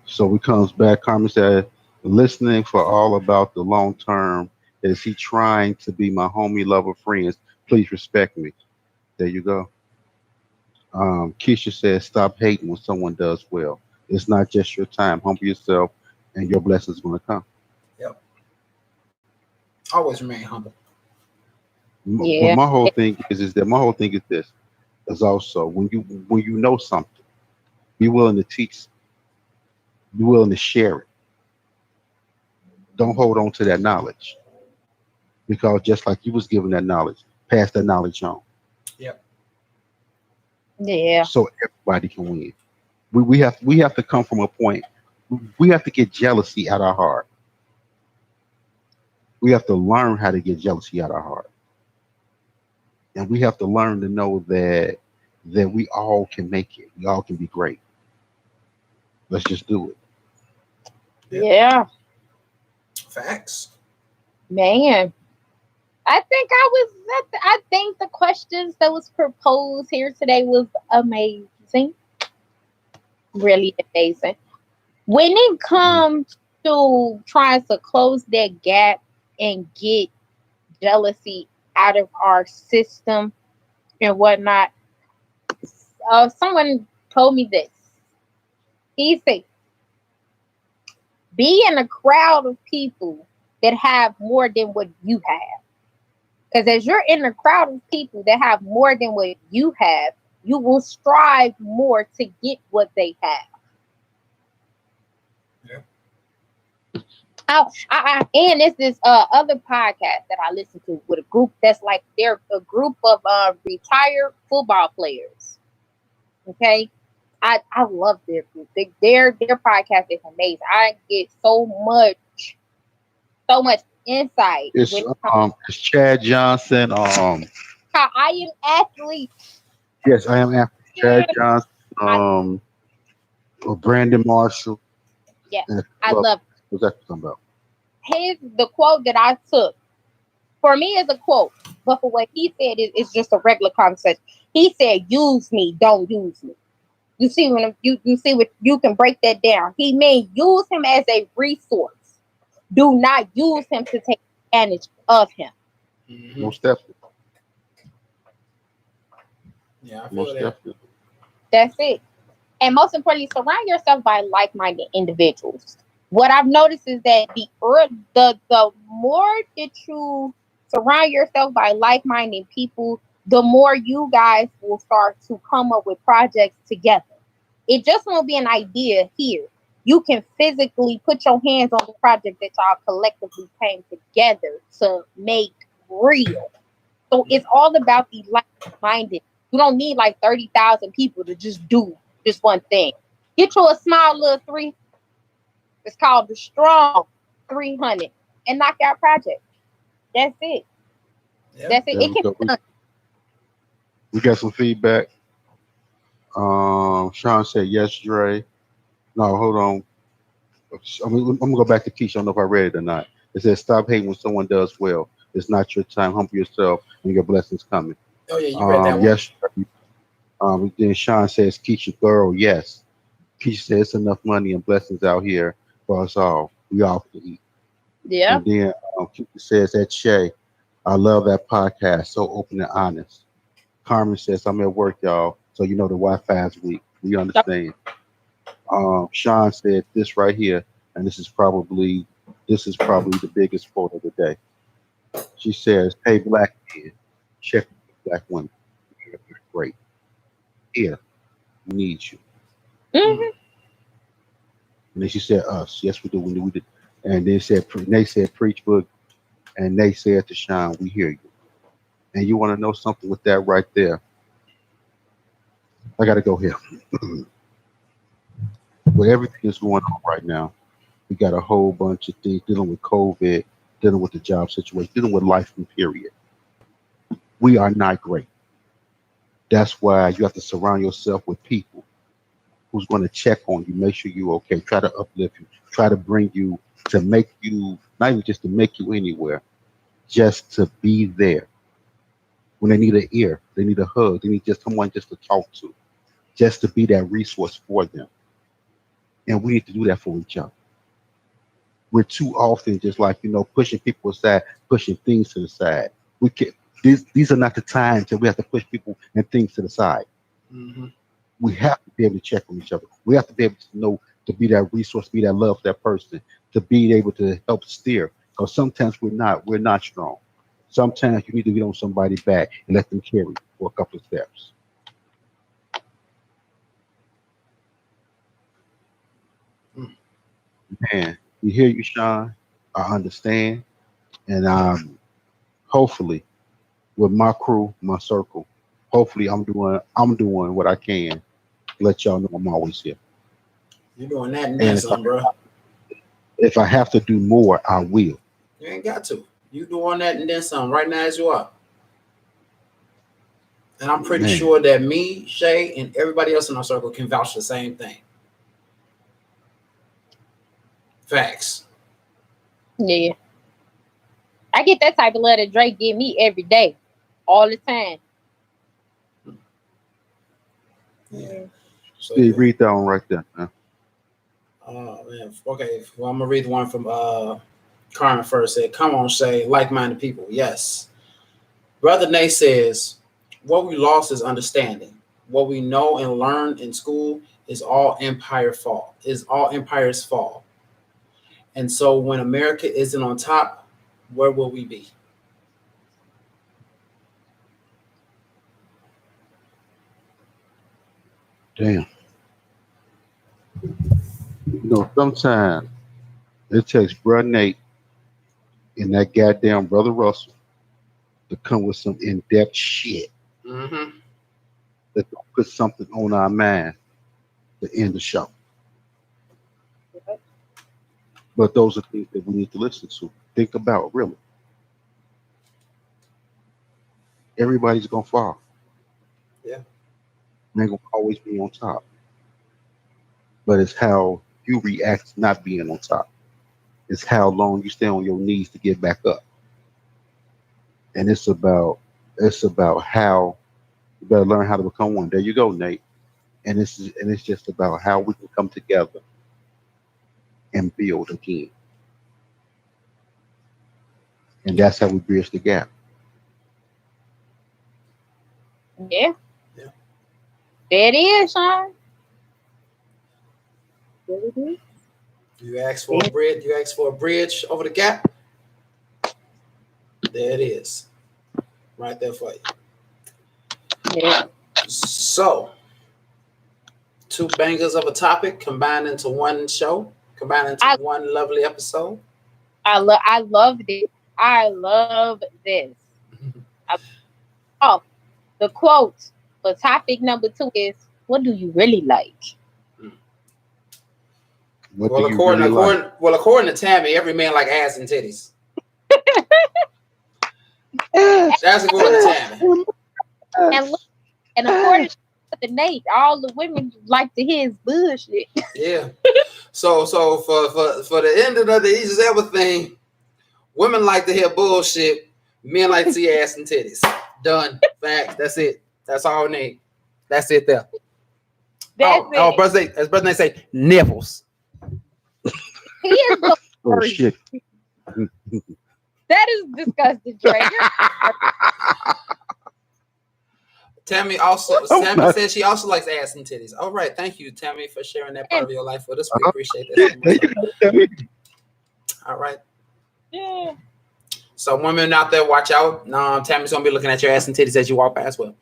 So he comes back. Carmen said, listening for all about the long term. Is he trying to be my homie, lover, friends? Please respect me. There you go. Keisha says, stop hating when someone does well. It's not just your time. Humble yourself and your blessings going to come. Yep. Always remain humble. Yeah. But my whole thing is this. Is also when you know something, be willing to teach. Be willing to share it. Don't hold on to that knowledge. Because just like you was given that knowledge, pass that knowledge on. Yep. Yeah. So everybody can win. We have to come from a point We have to get jealousy out our heart. We have to learn how to get jealousy out our heart, and we have to learn to know that we all can make it. We all can be great. Let's just do it. Yeah, Facts. man. I think the questions that was proposed here today was amazing. Really amazing. When it comes to trying to close that gap and get jealousy out of our system and whatnot, someone told me this. He said, be in a crowd of people that have more than what you have. Because as you're in a crowd of people that have more than what you have, you will strive more to get what they have. And it's this other podcast that I listen to with a group that's like they're a group of retired football players. Okay, I love their group. Their podcast is amazing. I get so much insight. It's Chad Johnson. How I am athlete. Yes, I am after Chad Johnson. Brandon Marshall. Yeah, I love. What's that talking about? The quote that I took for me is a quote, but for what he said is just a regular conversation. He said, "Use me, don't use me." You see when you see what you can break that down. He meant use him as a resource. Do not use him to take advantage of him. Mm-hmm. Most definitely. Yeah, I feel Most that. definitely. That's it. And most importantly, surround yourself by like-minded individuals. What I've noticed is that the more that you surround yourself by like-minded people, the more you guys will start to come up with projects together. It just won't be an idea here. You can physically put your hands on the project that y'all collectively came together to make real. So it's all about the like-minded. You don't need like 30,000 people to just do just one thing. Get you a small little 3. It's called the Strong 300 and knock out project. That's it. Yep. That's it. It can be done. We got some feedback. Sean said yes, Dre. No, hold on. I'm gonna go back to Keisha. I don't know if I read it or not. It says stop hating when someone does well. It's not your time. Humble yourself and your blessings coming. Oh yeah, you read that one. Yes. Then Sean says Keisha girl, yes. Keisha says it's enough money and blessings out here for us all. We all can eat. Yeah. And then Keisha says that Shay, I love that podcast. So open and honest. Carmen says I'm at work, y'all. So you know the Wi-Fi is weak. We understand. Sean said this right here, and this is probably the biggest quote of the day. She says, "Hey, black men, check black women. You're great. Here, we need you." Mm-hmm. And then she said, "Us, yes, we do. We did." And then they said, "Preach, book," and they said to Sean, "We hear you." And you want to know something with that right there? I got to go here. With everything that's going on right now, we got a whole bunch of things dealing with COVID, dealing with the job situation, dealing with life in period. We are not great. That's why you have to surround yourself with people who's going to check on you, make sure you're okay, try to uplift you, try to bring you to make you, not even just to make you anywhere, just to be there. When they need an ear, they need a hug, they need just someone just to talk to, just to be that resource for them. And we need to do that for each other. We're too often just like, pushing people aside, pushing things to the side. We can these are not the times that we have to push people and things to the side. Mm-hmm. We have to be able to check on each other. We have to be able to know to be that resource, be that love for that person, to be able to help steer. Because sometimes we're not strong. Sometimes you need to get on somebody's back and let them carry you for a couple of steps. Man, we hear you, Sean. I understand. And hopefully with my crew, my circle, hopefully I'm doing what I can to let y'all know I'm always here. You doing that and then And some, bro. if I have to do more, I will. You ain't got to. You doing that and then some right now as you are. And I'm pretty Man. sure that me, Shay, and everybody else in our circle can vouch for the same thing. Facts. Yeah. I get that type of love that Drake give me every day, all the time. Yeah. So Yeah, read that one right there, man. Man. Okay. Well, I'm gonna read the one from Carmen first. Said, "Come on, Shay, like-minded people." Yes. Brother Nate says, "What we lost is understanding. What we know and learn in school is all Empire's fault. And so when America isn't on top, where will we be?" Damn. You know, sometimes it takes Brother Nate and that goddamn Brother Russell to come with some in-depth shit Mm-hmm. that put something on our mind to end the show. But those are things that we need to listen to. Think about really. Everybody's gonna fall. Yeah. They're gonna always be on top. But it's how you react to not being on top. It's how long you stay on your knees to get back up. And it's about how you better learn how to become one. There you go, Nate. And it's just about how we can come together and build again. And that's how we bridge the gap. Yeah. Yeah. There it is, Sean. There it is. You asked for a bridge. You asked for a bridge over the gap. There it is, right there for you. Yeah. So, two bangers of a topic combined into one show, combined into one lovely episode. I love this. I love this. The quote for topic number 2 is, "What do you really like?" Well, according to Tammy, every man like ass and titties. That's according to Tammy. And according to Nate, all the women like to hear his bullshit. Yeah. So for the end of the Easiest Ever thing, women like to hear bullshit. Men like to see ass and titties. Done. Facts. That's it. That's all we need. That's it there. That's it. Oh, brother, as brother they say, nipples. He is the Oh shit. That is disgusting, Trey. Tammy said she also likes ass and titties. All right, thank you, Tammy, for sharing that part of your life with us. We appreciate that. All right. Yeah. So women out there, watch out. Tammy's gonna be looking at your ass and titties as you walk past. Well,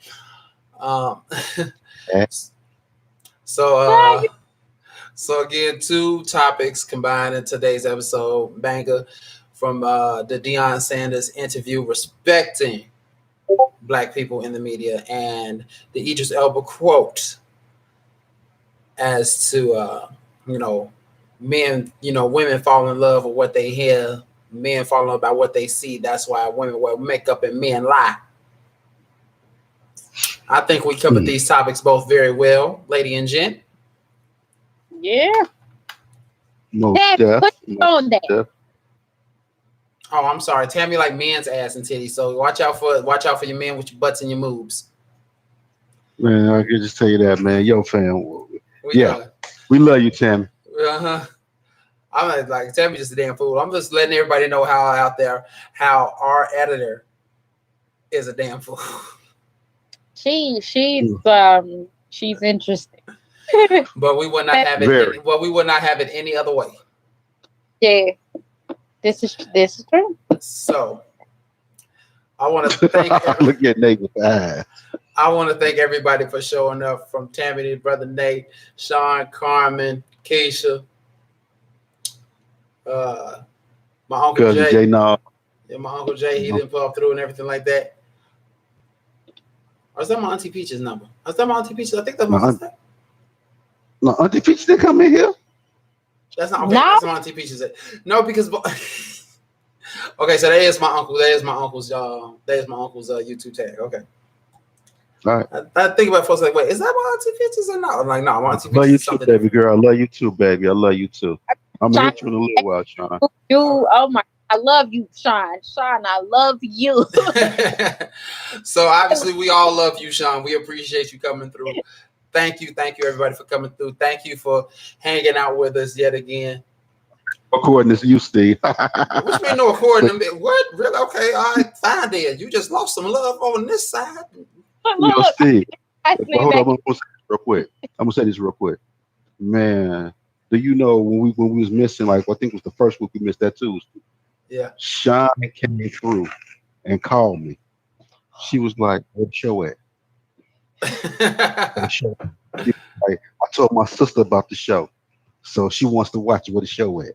so again, two topics combined in today's episode. Banger from the Deion Sanders interview respecting Black people in the media, and the Idris Elba quote as to men, women fall in love with what they hear, men fall in love by what they see. That's why women wear makeup and men lie. I think we covered these topics both very well, lady and gent. Yeah. No Put on that. Oh, I'm sorry. Tammy like men's ass and titties. So watch out for your men with your butts and your moobs. Man, I can just tell you that, man. Yo, fam. We love you, Tammy. I'm like Tammy just a damn fool. I'm just letting everybody know how our editor is a damn fool. She's interesting. But we would not have it. We would not have it any other way. Yeah. This is true. So I want to thank look at Nate with the eyes. I want to thank everybody for showing up, from Tammy to Brother Nate, Sean, Carmen, Keisha, my Uncle Cousin Jay. No. Yeah, my Uncle Jay, he didn't pull up through and everything like that. Or is that my Auntie Peach's number? Is that my Auntie Peach's? I think that's my sister. No, Auntie Peach didn't come in here. That's not okay. No. That's not Auntie Peaches. No, because okay, so that is my uncle. That is my uncle's. That is my uncle's YouTube tag. Okay. All right. I think about folks like, wait, is that my Auntie Peaches or not? I'm like, no, my Auntie Love Peaches you is too, something baby different. girl. I love you too, baby. I love you too. I'm gonna hit you in a little while, Sean. Oh my, I love you, Sean. Sean, I love you. So obviously, we all love you, Sean. We appreciate you coming through. Thank you, everybody, for coming through. Thank you for hanging out with us yet again. According to you, Steve. Which mean no according to me. What? Really? Okay, all right, fine then. You just lost some love on this side. Yo, Steve. I But hold on, I'm gonna say this real quick. I'm gonna say this real quick. Man, do you know when we was missing, like I think it was the first week we missed that Tuesday? Yeah. Sean came through and called me. She was like, "Where the show at?" Show. Like, I told my sister about the show, so she wants to watch where the show at.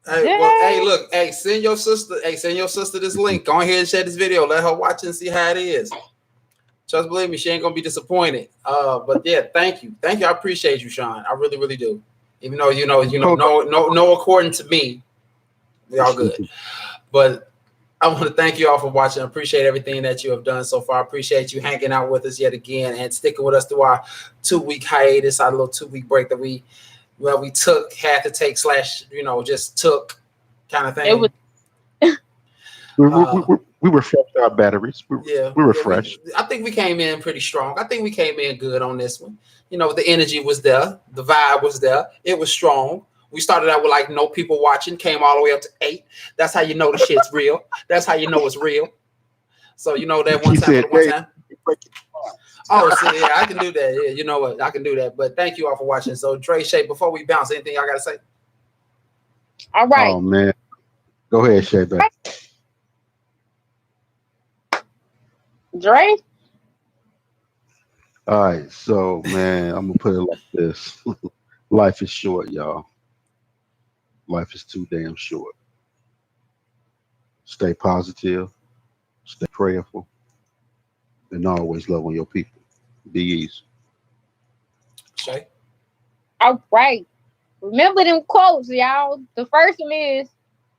Hey, well, hey, look, hey, send your sister this link. Go ahead and share this video. Let her watch it and see how it is. Just believe me, she ain't gonna be disappointed. But yeah, thank you. I appreciate you, Sean. I really, really do. Even though no, according to me, we all good. But I want to thank you all for watching. I appreciate everything that you have done so far. I appreciate you hanging out with us yet again and sticking with us through our 2-week hiatus, our little 2-week break that we took, had to take / just took kind of thing. It was, we refreshed our batteries. We refreshed. I think we came in pretty strong. I think we came in good on this one. The energy was there. The vibe was there. It was strong. We started out with like no people watching, came all the way up to 8. That's how you know the shit's real. That's how you know it's real. So that one time. Oh, so yeah, I can do that. Yeah, you know what? I can do that. But thank you all for watching. So Dre, Shay, before we bounce, anything y'all gotta say? All right. Oh man. Go ahead, Shay, baby. Dre? All right, so man, I'm gonna put it like this. Life is short, y'all. Life is too damn short. Stay positive, stay prayerful, and always love on your people. Be easy. Shay? All right. Remember them quotes, y'all. The first one is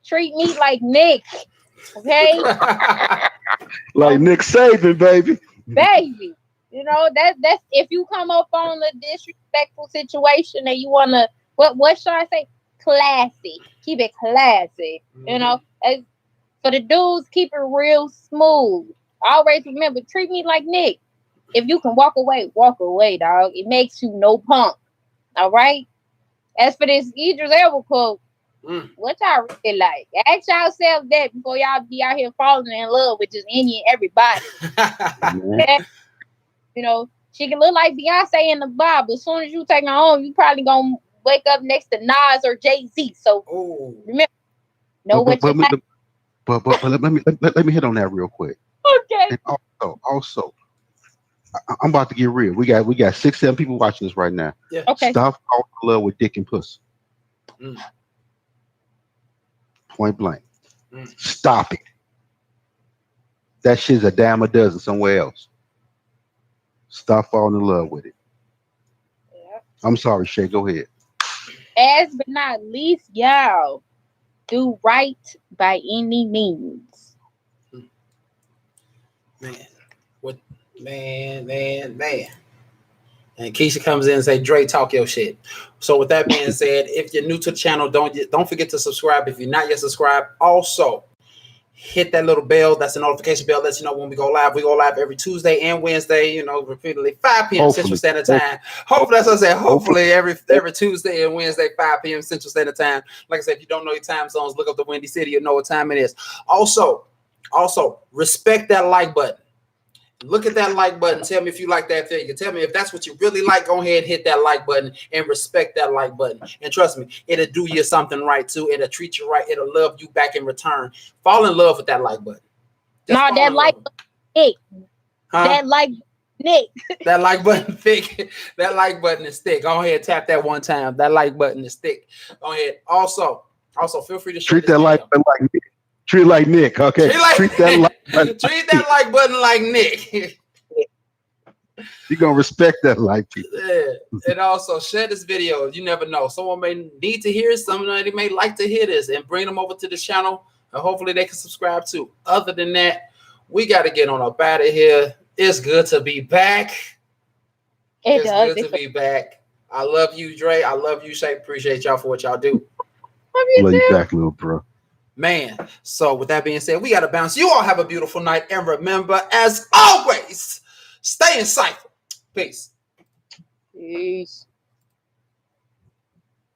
treat me like Nick. Okay? Like Nick Saban, baby. Baby. That's if you come up on a disrespectful situation and you wanna what should I say? Classy. Keep it classy. Mm-hmm. For the dudes, keep it real smooth. Always remember, treat me like Nick. If you can walk away, dog. It makes you no punk. All right? As for this Idris Elba quote, what y'all really like? Ask yourself that before y'all be out here falling in love with just any and everybody. She can look like Beyonce in the Bible. As soon as you take her home, you probably gonna wake up next to Nas or Jay-Z. So remember, but let me hit on that real quick. Okay. And also, I'm about to get real. We got 6-7 people watching this right now. Yeah. Okay. Stop falling in love with dick and pussy. Point blank. Stop it. That shit's a dime a dozen somewhere else. Stop falling in love with it. Yeah. I'm sorry, Shay. Go ahead. Last but not least, y'all, do right by any means. Man. And Keisha comes in and say, Dre, talk your shit. So with that being said, if you're new to the channel, don't forget to subscribe. If you're not yet subscribed, also hit that little bell. That's the notification bell. Lets you know when we go live. We go live every Tuesday and Wednesday, repeatedly 5 p.m. Central Standard Time. Hopefully, that's what I said. Hopefully, every Tuesday and Wednesday, 5 p.m. Central Standard Time. Like I said, if you don't know your time zones, look up the Windy City. You'll know what time it is. Also, respect that like button. Look at that like button. Tell me if you like that figure. Tell me if that's what you really like. Go ahead and hit that like button and respect that like button. And trust me, it'll do you something right too. It'll treat you right. It'll love you back in return. Fall in love with that like button. That like button, Nick. Huh? That like Nick. That like button thick. That like button is thick. Go ahead, tap that one time. That like button is thick. Go ahead. Also, feel free to treat that like button like Nick. Treat like Nick, okay? Treat that like button. Treat that like button like Nick. You're gonna respect that life, people. Yeah. And also share this video. You never know. Someone may need to hear it. Somebody may like to hear this, and bring them over to the channel, and hopefully they can subscribe too. Other than that, we got to get on up out of here. It's good to be back. It's good to be back. I love you, Dre. I love you, Shay. Appreciate y'all for what y'all do. Love you back, little bro. Man, so with that being said, we got to bounce. You all have a beautiful night. And remember, as always, stay insightful. Peace. Peace.